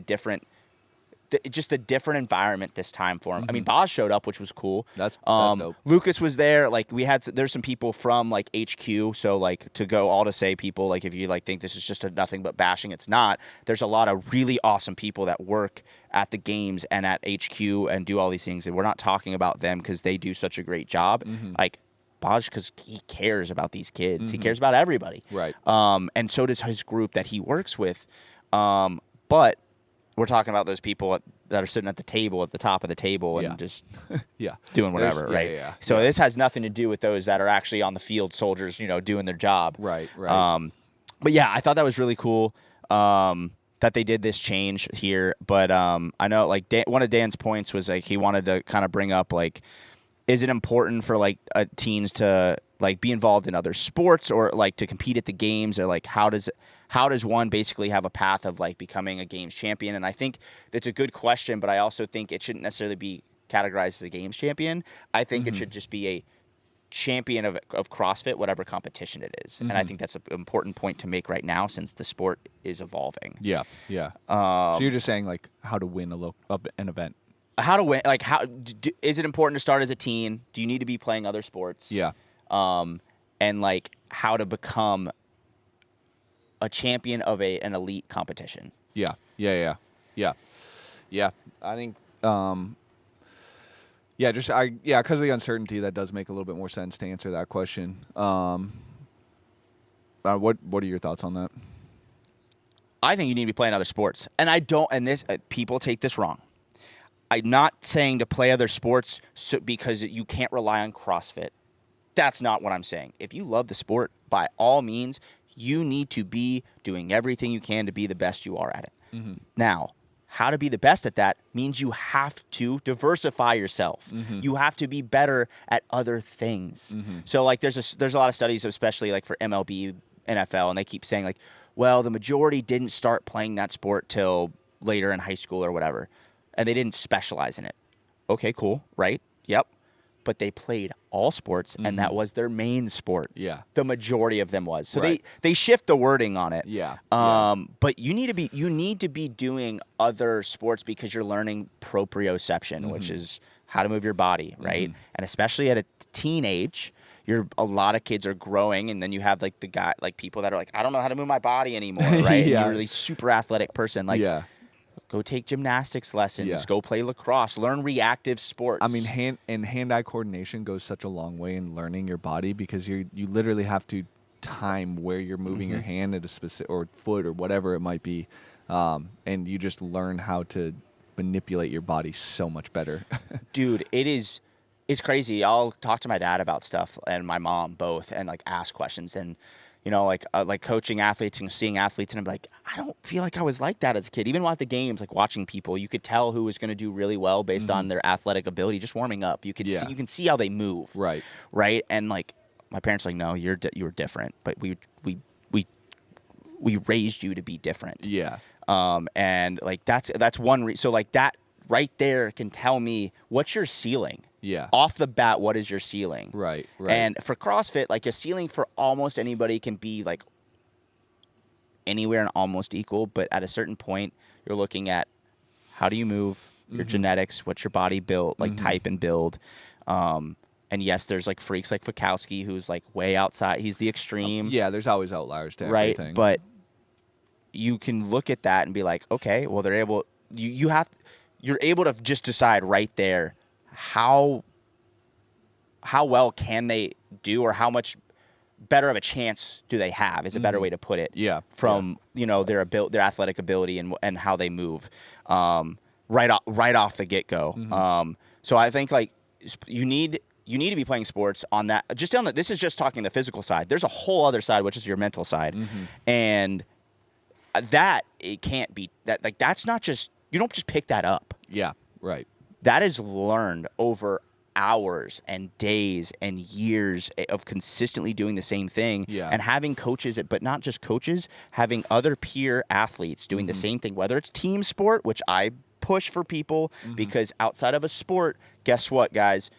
just a different environment this time for him. I mean, Boz showed up, which was cool. That's dope. Lucas was there. Like, there's some people from like HQ. So like, to go all to say people, like, if you like think this is just a nothing but bashing, it's not. There's a lot of really awesome people that work at the games and at HQ and do all these things. And we're not talking about them because they do such a great job. Like, Boz, because he cares about these kids. He cares about everybody. Right. And so does his group that he works with. But we're talking about those people that are sitting at the table, at the top of the table, and just doing whatever, right? Yeah. So this has nothing to do with those that are actually on the field, soldiers, doing their job. Right. But yeah, I thought that was really cool that they did this change here. But I know, like, one of Dan's points was like he wanted to kind of bring up, like, is it important for like teens to like be involved in other sports, or like to compete at the games, or like how does one basically have a path of like becoming a games champion? And I think that's a good question, but I also think it shouldn't necessarily be categorized as a games champion. I think it should just be a champion of CrossFit, whatever competition it is. And I think that's an important point to make right now, since the sport is evolving. Yeah. So you're just saying like how to win an event. How to win, like, is it important to start as a teen? Do you need to be playing other sports? Yeah. And like how to become a champion of an elite competition. Yeah. I think, because of the uncertainty, that does make a little bit more sense to answer that question. What are your thoughts on that? I think you need to be playing other sports, and I don't. And this people take this wrong. I'm not saying to play other sports because you can't rely on CrossFit. That's not what I'm saying. If you love the sport, by all means, you need to be doing everything you can to be the best you are at it. Now, how to be the best at that means you have to diversify yourself. You have to be better at other things. So, like, there's a lot of studies, especially like for MLB, NFL, and they keep saying like, well, the majority didn't start playing that sport till later in high school or whatever, and they didn't specialize in it. Okay, cool, right? Yep. But they played all sports, and that was their main sport. Yeah. The majority of them was. So Right. they shift the wording on it. Yeah. But you need to be doing other sports because you're learning proprioception, which is how to move your body, right? And especially at a teenage, a lot of kids are growing, and then you have like people that are like, I don't know how to move my body anymore, right? Yeah. And you're a really super athletic person, like. Yeah. Go take gymnastics lessons. Yeah. Go play lacrosse. Learn reactive sports. I mean, hand-eye coordination goes such a long way in learning your body, because you literally have to time where you're moving your hand at a specific, or foot, or whatever it might be, and you just learn how to manipulate your body so much better. Dude, it's crazy. I'll talk to my dad about stuff, and my mom both, and like ask questions, and like coaching athletes and seeing athletes, and I'm like, I don't feel like I was like that as a kid. Even at the games, like watching people, you could tell who was going to do really well based on their athletic ability, just warming up. You can see how they move. Right. And like my parents are like, no, you were different, but we raised you to be different. Yeah. And like that's one so like that right there can tell me what's your ceiling. Yeah. Off the bat, what is your ceiling? Right. And for CrossFit, like, a ceiling for almost anybody can be like anywhere and almost equal, but at a certain point, you're looking at how do you move, your genetics, what your body built, like type and build. And yes, there's like freaks like Fikowski who's like way outside. He's the extreme. Yeah, there's always outliers to right? everything. But you can look at that and be like, okay, well they're able. You're able to just decide right there how well can they do, or how much better of a chance do they have, is a better way to put it. Yeah. From their athletic ability and how they move, right off the get go. So I think like you need to be playing sports on that. Just on this is just talking the physical side. There's a whole other side, which is your mental side, and that it can't be that, like, that's not just, you don't just pick that up. Yeah. Right. That is learned over hours and days and years of consistently doing the same thing, and having coaches, but not just coaches, having other peer athletes doing the same thing, whether it's team sport, which I push for people, because outside of a sport, guess what, guys?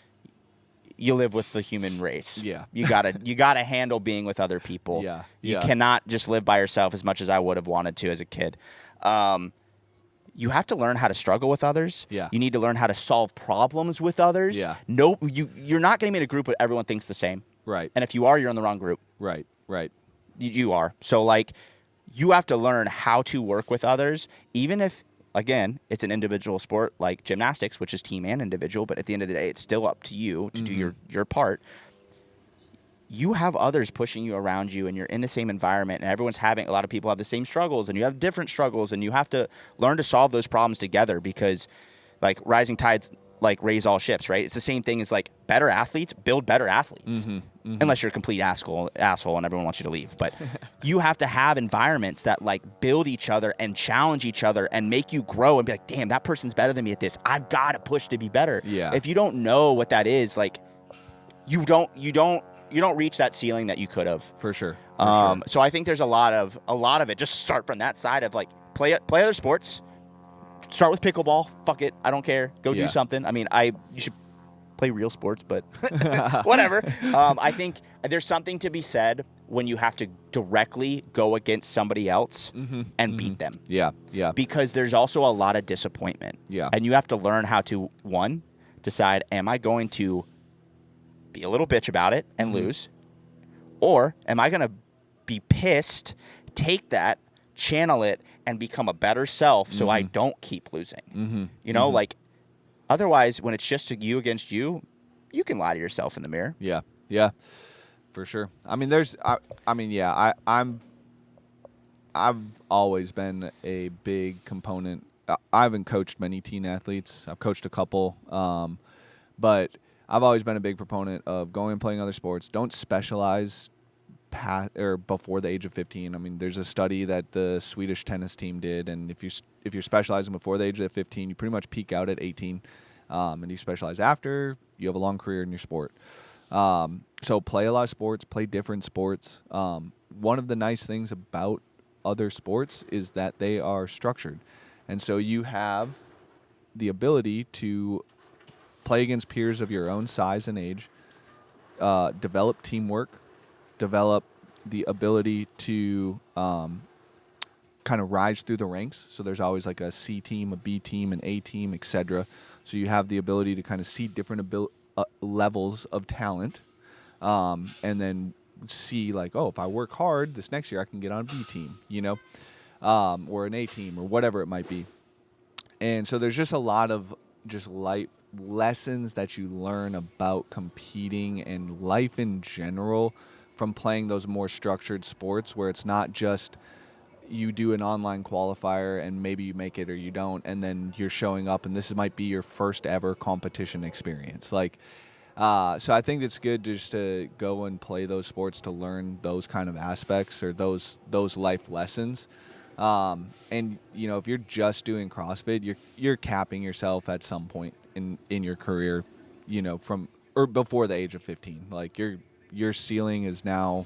You live with the human race. Yeah. You gotta handle being with other people. Yeah. You cannot just live by yourself as much as I would have wanted to as a kid. You have to learn how to struggle with others. Yeah. You need to learn how to solve problems with others. Yeah. No, you're not going to be in a group where everyone thinks the same. Right. And if you are, you're in the wrong group. Right. Right. You are. So, like, you have to learn how to work with others, even if, again, it's an individual sport like gymnastics, which is team and individual, but at the end of the day, it's still up to you to do your part. You have others pushing you around you, and you're in the same environment, and a lot of people have the same struggles, and you have different struggles, and you have to learn to solve those problems together, because like rising tides like raise all ships, right? It's the same thing as like better athletes build better athletes, unless you're a complete asshole and everyone wants you to leave. But you have to have environments that like build each other and challenge each other and make you grow and be like, damn, that person's better than me at this. I've got to push to be better. Yeah. If you don't know what that is, like you don't reach that ceiling that you could have. For sure. So I think there's a lot of it. Just start from that side of like play other sports. Start with pickleball. Fuck it, I don't care. Go do something. I mean, you should play real sports, but whatever. I think there's something to be said when you have to directly go against somebody else and beat them. Yeah. Yeah. Because there's also a lot of disappointment. Yeah. And you have to learn how to, one, decide, am I going to be a little bitch about it and lose? Or am I going to be pissed, take that, channel it, and become a better self so I don't keep losing? You know, like, otherwise, when it's just you against you, you can lie to yourself in the mirror. Yeah. Yeah. For sure. I mean, I've always been a big component. I haven't coached many teen athletes. I've coached a couple. But I've always been a big proponent of going and playing other sports. Don't specialize before the age of 15. I mean, there's a study that the Swedish tennis team did, and if you're specializing before the age of 15, you pretty much peak out at 18. And you specialize after, you have a long career in your sport. So play a lot of sports, play different sports. One of the nice things about other sports is that they are structured. And so you have the ability to play against peers of your own size and age, develop teamwork, develop the ability to kind of rise through the ranks. So there's always like a C team, a B team, an A team, etc. So you have the ability to kind of see different levels of talent, and then see like, oh, if I work hard, this next year I can get on a B team, or an A team or whatever it might be. And so there's just a lot of just life lessons that you learn about competing and life in general from playing those more structured sports, where it's not just you do an online qualifier and maybe you make it or you don't, and then you're showing up and this might be your first ever competition experience. Like, so I think it's good just to go and play those sports to learn those kind of aspects or those life lessons. And if you're just doing CrossFit, you're capping yourself at some point in your career, from or before the age of 15. Like your ceiling is now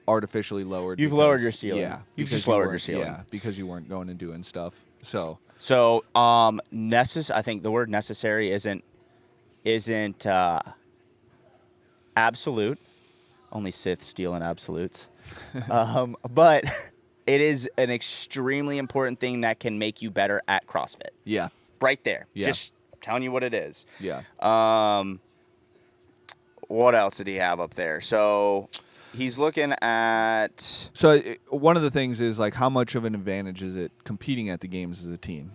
artificially lowered. You've lowered your ceiling. Yeah, you've just lowered your ceiling. Yeah, because you weren't going and doing stuff. So I think the word necessary isn't absolute. Only Siths steal in absolutes. But it is an extremely important thing that can make you better at CrossFit. Yeah. right there. Yeah. Just telling you what it is. Yeah. What else did he have up there? So he's looking at. So one of the things is like how much of an advantage is it competing at the games as a team?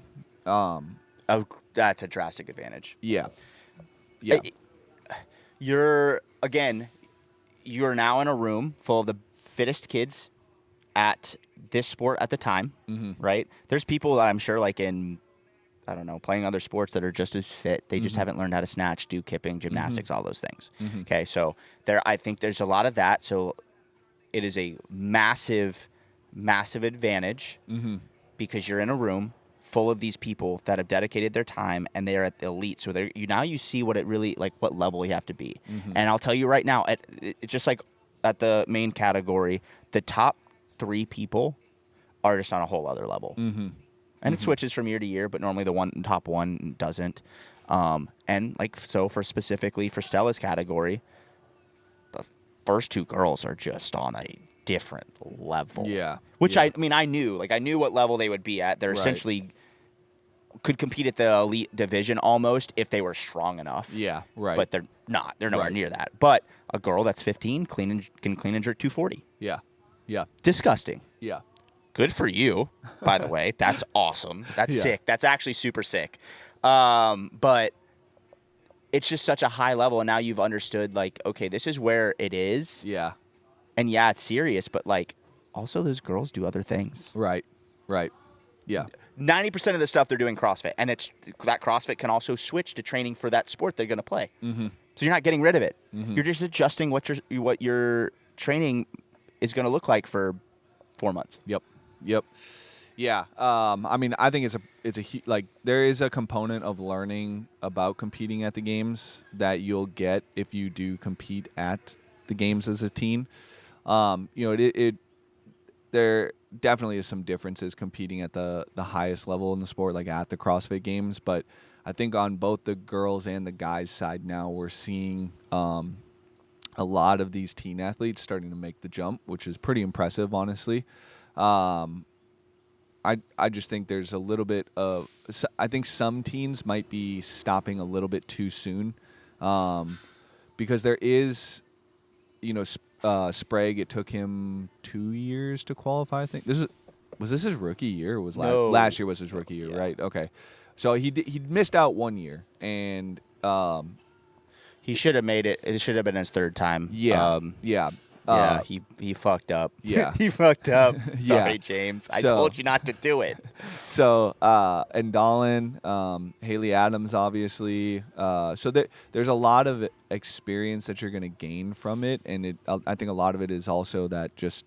Oh, that's a drastic advantage. Yeah. Yeah. You're now in a room full of the fittest kids at this sport at the time, right? There's people that I'm sure like in, I don't know, playing other sports that are just as fit. They just haven't learned how to snatch, do kipping, gymnastics, all those things. Okay, so I think there's a lot of that. So it is a massive, massive advantage because you're in a room full of these people that have dedicated their time and they are at the elite. So you see what it really, like what level you have to be. And I'll tell you right now, it's just like at the main category, the top 3 people are just on a whole other level. And it switches from year to year, but normally the top one doesn't. And like, so specifically for Stella's category, the first 2 girls are just on a different level. Yeah. Which yeah. I knew what level they would be at. They're essentially could compete at the elite division almost if they were strong enough. Yeah, right. But they're not. They're nowhere near that. But a girl that's 15 can clean and jerk 240. Yeah. Yeah. Disgusting. Yeah. Good for you, by the way. That's awesome. That's sick. That's actually super sick. But it's just such a high level, and now you've understood, like, okay, this is where it is. Yeah. And yeah, it's serious, but like, also those girls do other things. Right. Right. Yeah. 90% of the stuff they're doing CrossFit, and it's that CrossFit can also switch to training for that sport they're going to play. So you're not getting rid of it. You're just adjusting what your training is going to look like for 4 months. Yep. Yeah. I mean, I think like there is a component of learning about competing at the games that you'll get if you do compete at the games as a teen. There definitely is some differences competing at the highest level in the sport, like at the CrossFit games. But I think on both the girls and the guys side now, we're seeing a lot of these teen athletes starting to make the jump, which is pretty impressive, honestly. I just think there's a little bit of, I think some teens might be stopping a little bit too soon, because there is, Sprague, it took him 2 years to qualify. I think was this his rookie year? Or was No. last year was his rookie year, right? Okay, so he missed out 1 year, and he should have made it. It should have been his 3rd time. Yeah. He fucked up. Yeah. He fucked up. Sorry, Yeah. James. I told you not to do it. So, and Dolan, Haley Adams, obviously. So there's a lot of experience that you're going to gain from it, and I think a lot of it is also that just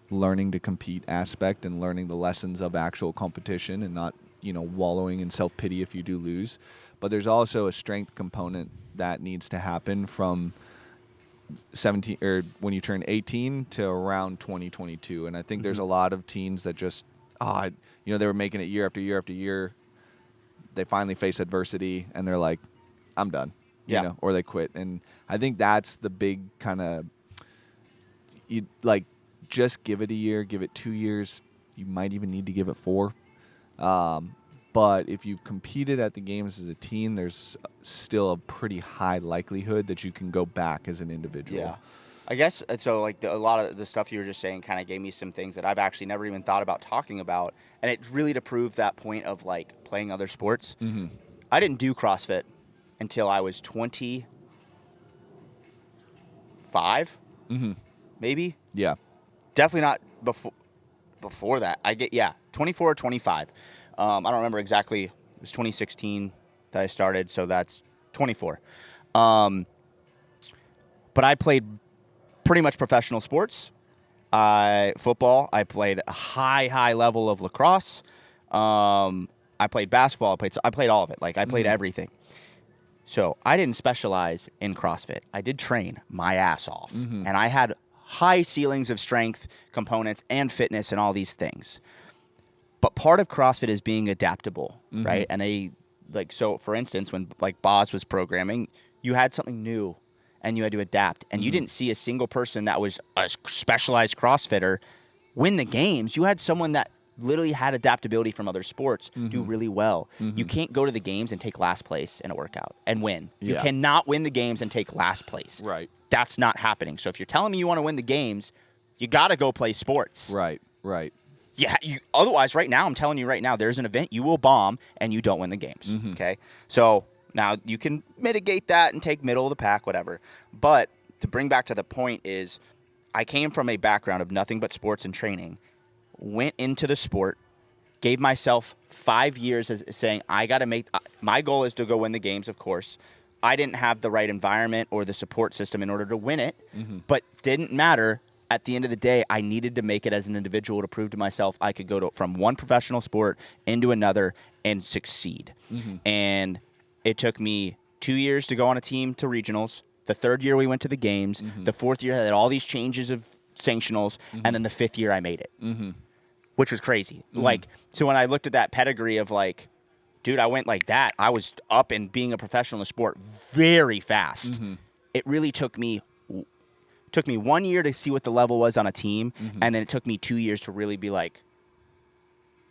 learning to compete aspect and learning the lessons of actual competition and not, wallowing in self-pity if you do lose. But there's also a strength component that needs to happen from 17 or when you turn 18 to around 2022, and I think there's a lot of teens that just they were making it year after year after year. They finally face adversity and they're like, I'm done, or they quit. And I think that's the big kind of, you like, just give it a year, give it 2 years. You might even need to give it 4. But if you've competed at the games as a teen, there's still a pretty high likelihood that you can go back as an individual. Yeah. I guess, so like a lot of the stuff you were just saying kind of gave me some things that I've actually never even thought about talking about. And it's really to prove that point of like playing other sports. I didn't do CrossFit until I was 25, maybe. Yeah. Definitely not before that. 24 or 25. I don't remember exactly. It was 2016 that I started, so that's 24. But I played pretty much professional sports. Football. I played a high level of lacrosse. I played basketball. I played all of it. Like, I played everything. So I didn't specialize in CrossFit. I did train my ass off, and I had high ceilings of strength components and fitness and all these things. But part of CrossFit is being adaptable, right? And so for instance, when like Boz was programming, you had something new and you had to adapt. And you didn't see a single person that was a specialized CrossFitter win the games. You had someone that literally had adaptability from other sports do really well. You can't go to the games and take last place in a workout and win. You Yeah. cannot win the games and take last place. Right. That's not happening. So if you're telling me you want to win the games, you got to go play sports. Right. Yeah. Otherwise, right now, I'm telling you right now, there's an event you will bomb and you don't win the games. Okay. So now you can mitigate that and take middle of the pack, whatever. But to bring back to the point is, I came from a background of nothing but sports and training. Went into the sport, gave myself 5 years as saying, I got to make, my goal is to go win the games, of course. I didn't have the right environment or the support system in order to win it, but didn't matter. At the end of the day, I needed to make it as an individual to prove to myself I could go from one professional sport into another and succeed. And it took me 2 years to go on a team to regionals. The third year we went to the games. The fourth year I had all these changes of sanctionals, and then the fifth year I made it, which was crazy. Like, so when I looked at that pedigree of like, dude, I went like that. I was up and being a professional in the sport very fast. It really took me 1 year to see what the level was on a team, and then it took me 2 years to really be like,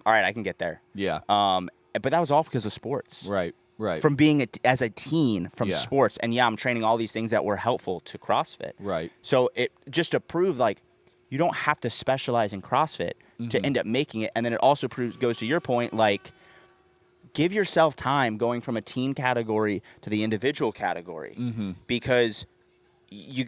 all right, I can get there. Yeah. But that was all because of sports. Right. From being as a teen from Yeah. sports. And yeah, I'm training all these things that were helpful to CrossFit. Right. So it just to prove like you don't have to specialize in CrossFit to end up making it. And then it also goes to your point, like give yourself time going from a teen category to the individual category because you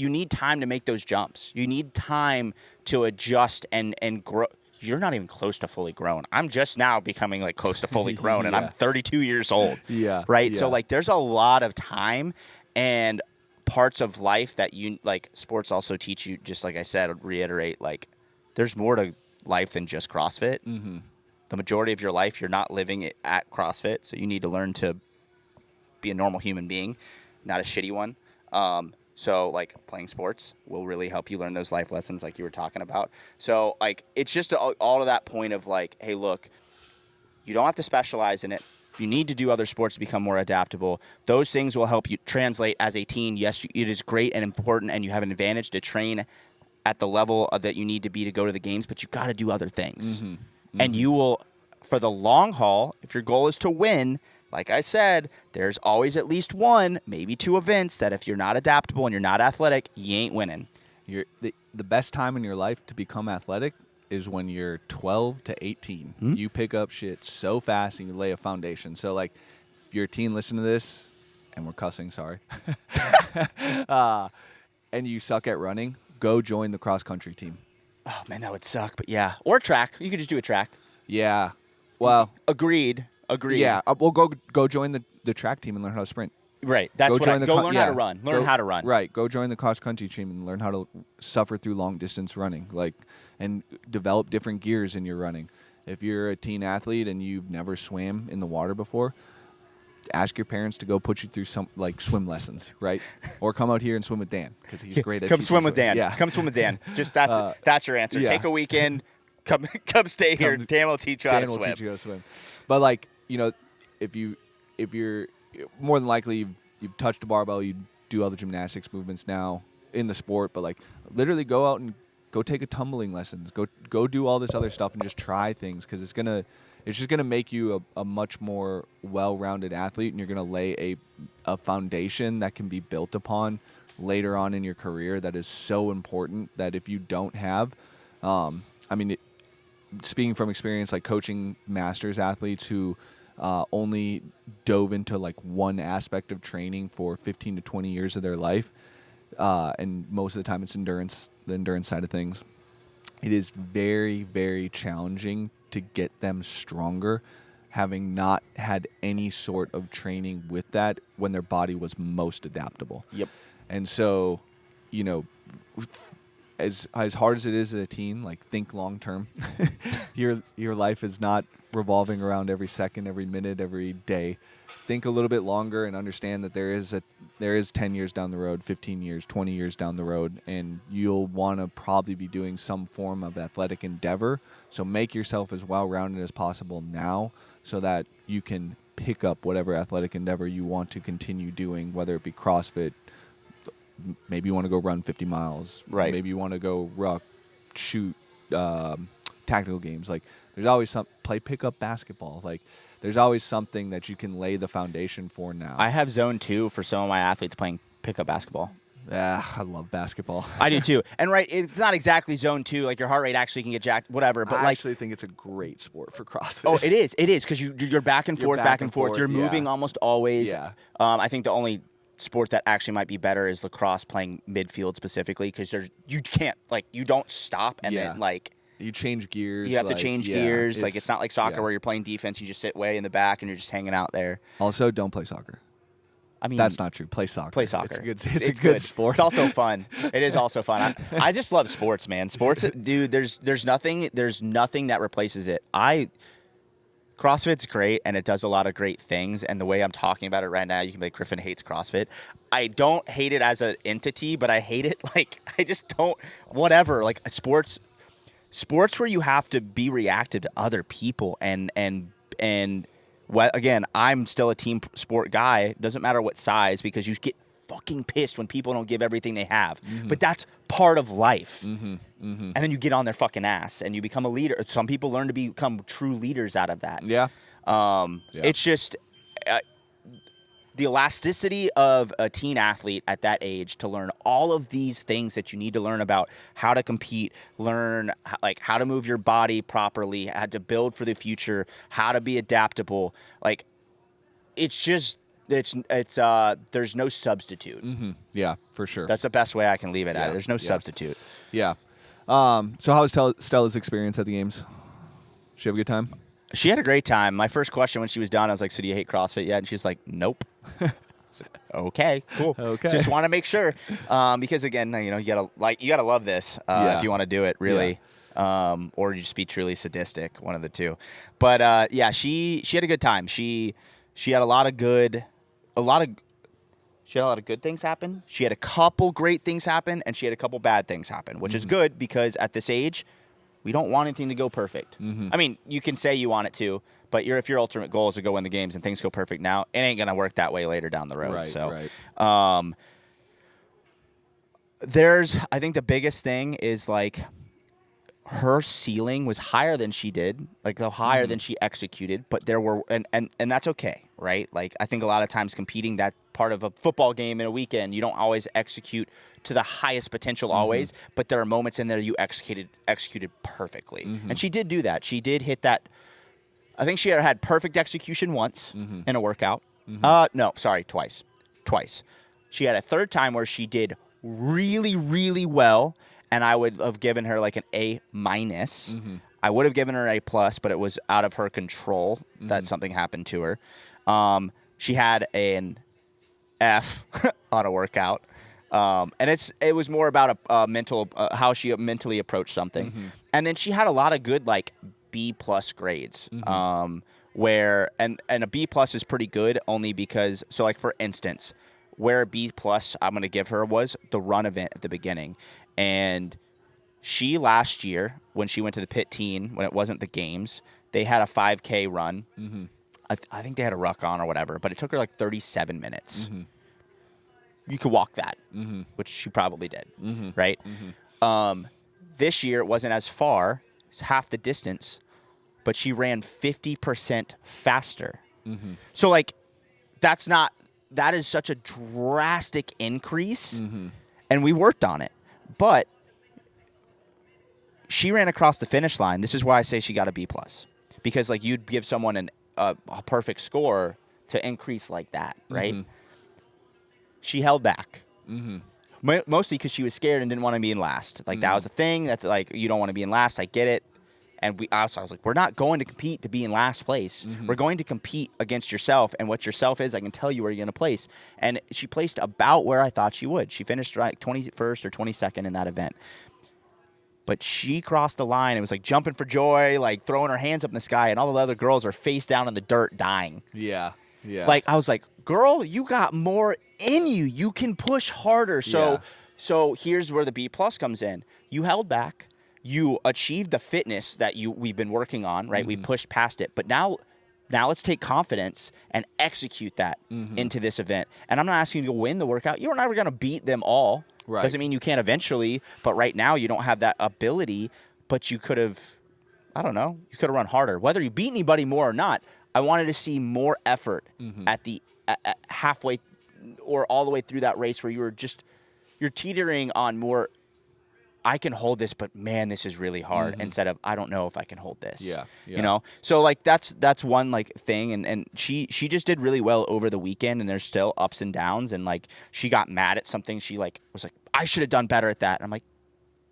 need time to make those jumps. You need time to adjust and grow. You're not even close to fully grown. I'm just now becoming like close to fully grown, and I'm 32 years old. Yeah. Right. Yeah. So like, there's a lot of time and parts of life that you like. Sports also teach you, just like I said, reiterate, like there's more to life than just CrossFit. The majority of your life, you're not living it at CrossFit, so you need to learn to be a normal human being, not a shitty one. So, like, playing sports will really help you learn those life lessons like you were talking about. So, like, it's just all to that point of, like, hey, look, you don't have to specialize in it. You need to do other sports to become more adaptable. Those things will help you translate as a teen. Yes, it is great and important, and you have an advantage to train at the level that you need to be to go to the games, but you got to do other things. And you will, for the long haul, if your goal is to win, like I said, there's always at least one, maybe two events that if you're not adaptable and you're not athletic, you ain't winning. The best time in your life to become athletic is when you're 12 to 18. You pick up shit so fast and you lay a foundation. So, like, if you're a teen listening to this, and we're cussing, sorry, and you suck at running, go join the cross-country team. Oh, man, that would suck. But, yeah. Or track. You could just do a track. Yeah. Well. Agreed. Yeah. Well, go join the track team and learn how to sprint. Right. That's what I go learn how to run. Learn how to run. Right. Go join the cross-country team and learn how to suffer through long-distance running, like, and develop different gears in your running. If you're a teen athlete and you've never swam in the water before, ask your parents to go put you through some like swim lessons, right? Or come out here and swim with Dan because he's great at Come swim with Dan. Yeah. Come swim with Dan. Just that's your answer. Yeah. Take a weekend. Come stay here. Dan will teach you how to swim. Teach you how to swim. But like, you know, if you're more than likely you've touched a barbell, you do other gymnastics movements now in the sport, but like literally go out and go take a tumbling lessons. Go do all this other stuff and just try things because it's just gonna make you a much more well-rounded athlete, and you're gonna lay a foundation that can be built upon later on in your career. That is so important. That if you don't have, speaking from experience, like coaching masters athletes who only dove into like one aspect of training for 15 to 20 years of their life, and most of the time it's the endurance side of things. It is very, very challenging to get them stronger, having not had any sort of training with that when their body was most adaptable. Yep. And so, you know, as hard as it is as a teen, like, think long term. Your life is not revolving around every second, every minute, every day. Think a little bit longer and understand that there is 10 years down the road, 15 years, 20 years down the road, and you'll want to probably be doing some form of athletic endeavor. So make yourself as well-rounded as possible now so that you can pick up whatever athletic endeavor you want to continue doing, whether it be CrossFit. Maybe you want to go run 50 miles. Right. Maybe you want to go ruck, shoot, tactical games. Like there's always play pickup basketball. Like there's always something that you can lay the foundation for now. I have zone 2 for some of my athletes playing pickup basketball. I love basketball. I do too. And right, it's not exactly zone 2. Like your heart rate actually can get jacked, whatever. But I like, actually think it's a great sport for CrossFit. oh, it is because you're back and forth, back and forth. You're moving almost always. Yeah. I think the only sport that actually might be better is lacrosse, playing midfield specifically, because you can't, like, you don't stop and then like you change gears. you have to change gears. Like it's not like soccer yeah. where you're playing defense. You just sit way in the back and you're just hanging out there. Also, don't play soccer. I mean, that's not true. Play soccer. Play soccer. It's a good sport. It's also fun. It is also fun. I just love sports, man. Sports, dude. There's nothing that replaces it. CrossFit's great, and it does a lot of great things. And the way I'm talking about it right now, you can be like, Griffin hates CrossFit. I don't hate it as an entity, but I hate it. Like I just don't. Whatever. Like sports where you have to be reactive to other people and. Well, again, I'm still a team sport guy. It doesn't matter what size, because you get fucking pissed when people don't give everything they have. Mm-hmm. But that's part of life. Mm-hmm. Mm-hmm. And then you get on their fucking ass and you become a leader. Some people learn to become true leaders out of that. Yeah. It's just the elasticity of a teen athlete at that age to learn all of these things that you need to learn about how to compete, learn like how to move your body properly, how to build for the future, how to be adaptable. Like it's just there's no substitute. Mm-hmm. Yeah, for sure. That's the best way I can leave it at. There's no substitute. Yeah. So how was Stella's experience at the games? Did she have a good time? She had a great time. My first question when she was done, I was like, so do you hate CrossFit yet? And she's like, nope. I was like, okay, cool. Okay. Just want to make sure. Because again, you gotta love this if you want to do it, really. Yeah. Or you just be truly sadistic, one of the two. But she had a good time. She had a lot of good things happen. She had a couple great things happen, and she had a couple bad things happen, which is good because at this age, we don't want anything to go perfect. Mm-hmm. I mean, you can say you want it to, but if your ultimate goal is to go win the games and things go perfect now, it ain't going to work that way later down the road. Right. I think the biggest thing is like her ceiling was higher than she did, like higher than she executed, but there were, and that's okay, right? Like I think a lot of times competing, that part of a football game in a weekend, you don't always execute to the highest potential always, but there are moments in there you executed perfectly. And she did do that. She did hit that. I think she had perfect execution once in a workout. No, sorry, twice. She had a third time where she did really, really well, and I would have given her like an A-. I would have given her an A+, but it was out of her control that something happened to her. She had an F on a workout. And it was more about a mental how she mentally approached something, and then she had a lot of good like B+ grades, where and a B+ is pretty good only because like for instance, where a B+ I'm gonna give her was the run event at the beginning, and she last year when she went to the Pit Teen when it wasn't the games, they had a 5K run. I think they had a ruck on or whatever, but it took her like 37 minutes. You could walk that, which she probably did, right? This year, it wasn't as far, it's half the distance, but she ran 50% faster. So, like, that is such a drastic increase, and we worked on it. But she ran across the finish line. This is why I say she got a B+. Because, like, you'd give someone a perfect score to increase like that, right? She held back. Mostly because she was scared and didn't want to be in last. Like, that was a thing. That's like, you don't want to be in last. I get it. And I was like, we're not going to compete to be in last place. We're going to compete against yourself. And what yourself is, I can tell you where you're going to place. And she placed about where I thought she would. She finished like 21st or 22nd in that event. But she crossed the line and was like jumping for joy, like throwing her hands up in the sky. And all the other girls are face down in the dirt dying. Yeah. Like, I was like, girl, you got more in you. You can push harder. So here's where the B+ comes in. You held back. You achieved the fitness that we've been working on, right? We pushed past it. But now let's take confidence and execute that into this event. And I'm not asking you to win the workout. You're never going to beat them all. Right. Doesn't mean you can't eventually. But right now you don't have that ability. But you could have I don't know. You could have run harder. Whether you beat anybody more or not, I wanted to see more effort at the at halfway or all the way through that race where you're teetering on more. I can hold this, but man, this is really hard. Instead of I don't know if I can hold this. Yeah. You know. So like that's one like thing, and she just did really well over the weekend, and there's still ups and downs, and like she got mad at something. She like was like I should have done better at that. And I'm like,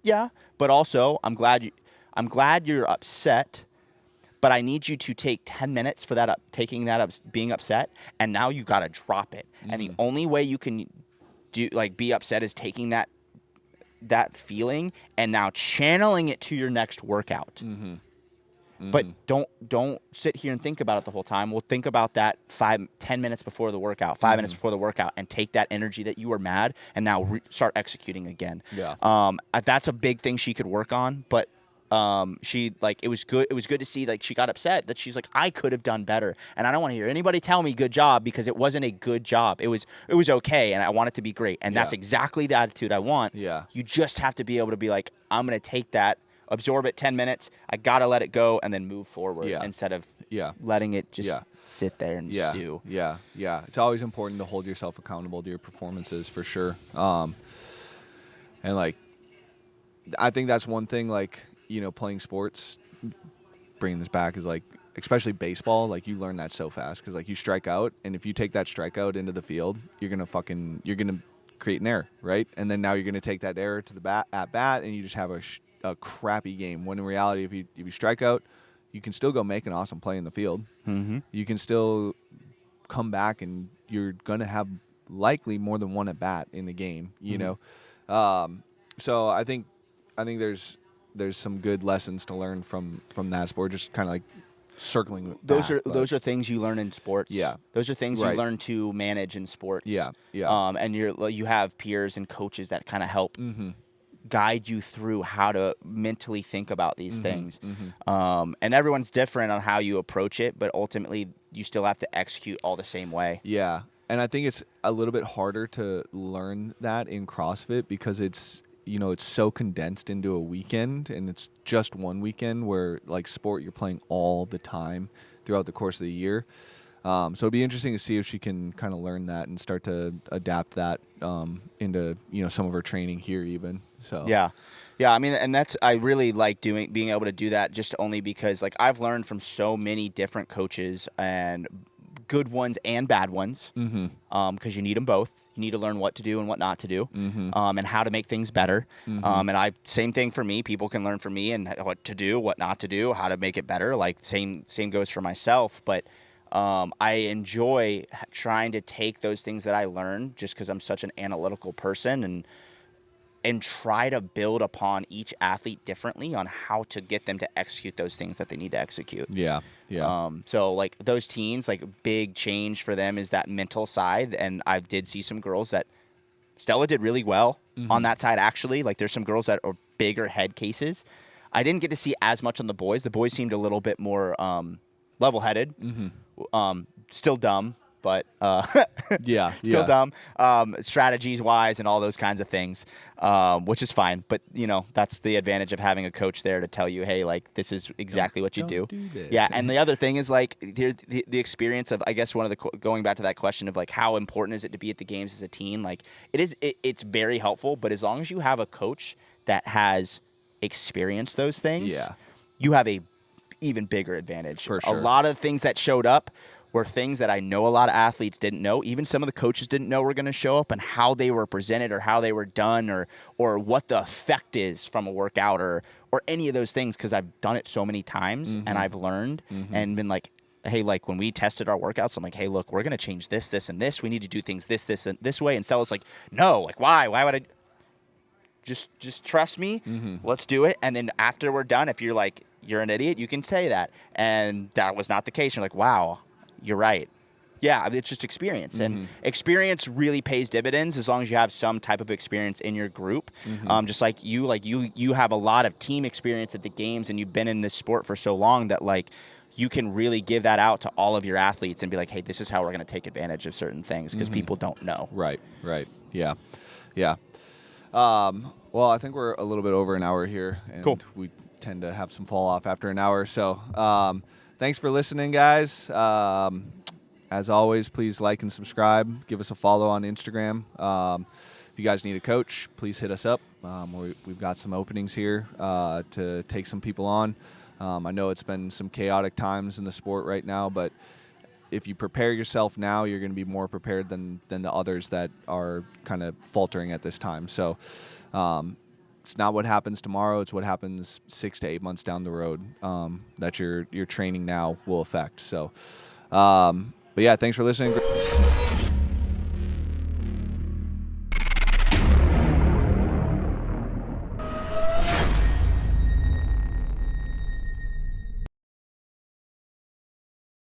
yeah, but also I'm glad you're upset. But I need you to take 10 minutes for that taking that up, being upset, and now you got to drop it. And the only way you can do like be upset is taking that feeling and now channeling it to your next workout. But don't sit here and think about it the whole time. We'll think about that 10 minutes before the workout, 5 minutes before the workout, and take that energy that you were mad and now start executing again. Yeah. That's a big thing she could work on, but she like it was good to see like she got upset that she's like I could have done better, and I don't want to hear anybody tell me good job because it wasn't a good job. It was okay, and I want it to be great, and that's exactly the attitude I want. Yeah. You just have to be able to be like, I'm gonna take that, absorb it 10 minutes, I gotta let it go, and then move forward instead of letting it just sit there and stew. Yeah. It's always important to hold yourself accountable to your performances for sure. And like I think that's one thing, like, you know, playing sports, bringing this back is like, especially baseball, like you learn that so fast because like you strike out, and if you take that strikeout into the field, you're gonna create an error, right? And then now you're gonna take that error to the at bat, and you just have a crappy game. When in reality, if you strike out, you can still go make an awesome play in the field. You can still come back, and you're gonna have likely more than one at bat in the game. You know, so I think there's some good lessons to learn from that sport. Just kind of like circling. Those are things you learn in sports. Yeah, those are things you learn to manage in sports. Yeah. And you have peers and coaches that kind of help guide you through how to mentally think about these things. And everyone's different on how you approach it, but ultimately you still have to execute all the same way. Yeah, and I think it's a little bit harder to learn that in CrossFit because it's so condensed into a weekend, and it's just one weekend where like sport you're playing all the time throughout the course of the year. So it'd be interesting to see if she can kind of learn that and start to adapt that into some of her training here even. So yeah. I mean, and I really like being able to do that just only because like I've learned from so many different coaches, and good ones and bad ones, because you need them both. You need to learn what to do and what not to do, and how to make things better. And same thing for me. People can learn from me and what to do, what not to do, how to make it better. Like same goes for myself. But I enjoy trying to take those things that I learn just because I'm such an analytical person and try to build upon each athlete differently on how to get them to execute those things that they need to execute. Yeah. So like those teens, like big change for them is that mental side. And I did see some girls that Stella did really well on that side, actually. Like there's some girls that are bigger head cases. I didn't get to see as much on the boys. The boys seemed a little bit more level-headed, still dumb. But still dumb, strategies wise and all those kinds of things, which is fine. But that's the advantage of having a coach there to tell you, hey, like this is exactly what you do. Yeah, and the other thing is like the experience of, I guess, one of the going back to that question of like how important is it to be at the games as a teen? Like it's very helpful, but as long as you have a coach that has experienced those things, you have a even bigger advantage. For sure. A lot of things that showed up were things that I know a lot of athletes didn't know. Even some of the coaches didn't know were going to show up, and how they were presented or how they were done or what the effect is from a workout or any of those things, because I've done it so many times and I've learned and been like, hey, like when we tested our workouts, I'm like, hey, look, we're going to change this, this, and this. We need to do things this, and this way. And Stella's like, no, like why? Why would I? Just trust me. Let's do it. And then after we're done, if you're like, you're an idiot, you can say that. And that was not the case. You're like, wow. You're right. Yeah, it's just experience. And experience really pays dividends as long as you have some type of experience in your group. Just like you have a lot of team experience at the games, and you've been in this sport for so long that like you can really give that out to all of your athletes and be like, hey, this is how we're going to take advantage of certain things because people don't know. Right. Yeah. Well, I think we're a little bit over an hour here, and cool. We tend to have some fall off after an hour or so. Thanks for listening, guys. As always, please like and subscribe. Give us a follow on Instagram. If you guys need a coach, please hit us up. We've got some openings here to take some people on. I know it's been some chaotic times in the sport right now, but if you prepare yourself now, you're going to be more prepared than the others that are kind of faltering at this time. So it's not what happens tomorrow. It's what happens 6 to 8 months down the road that your training now will affect. So, but yeah, thanks for listening.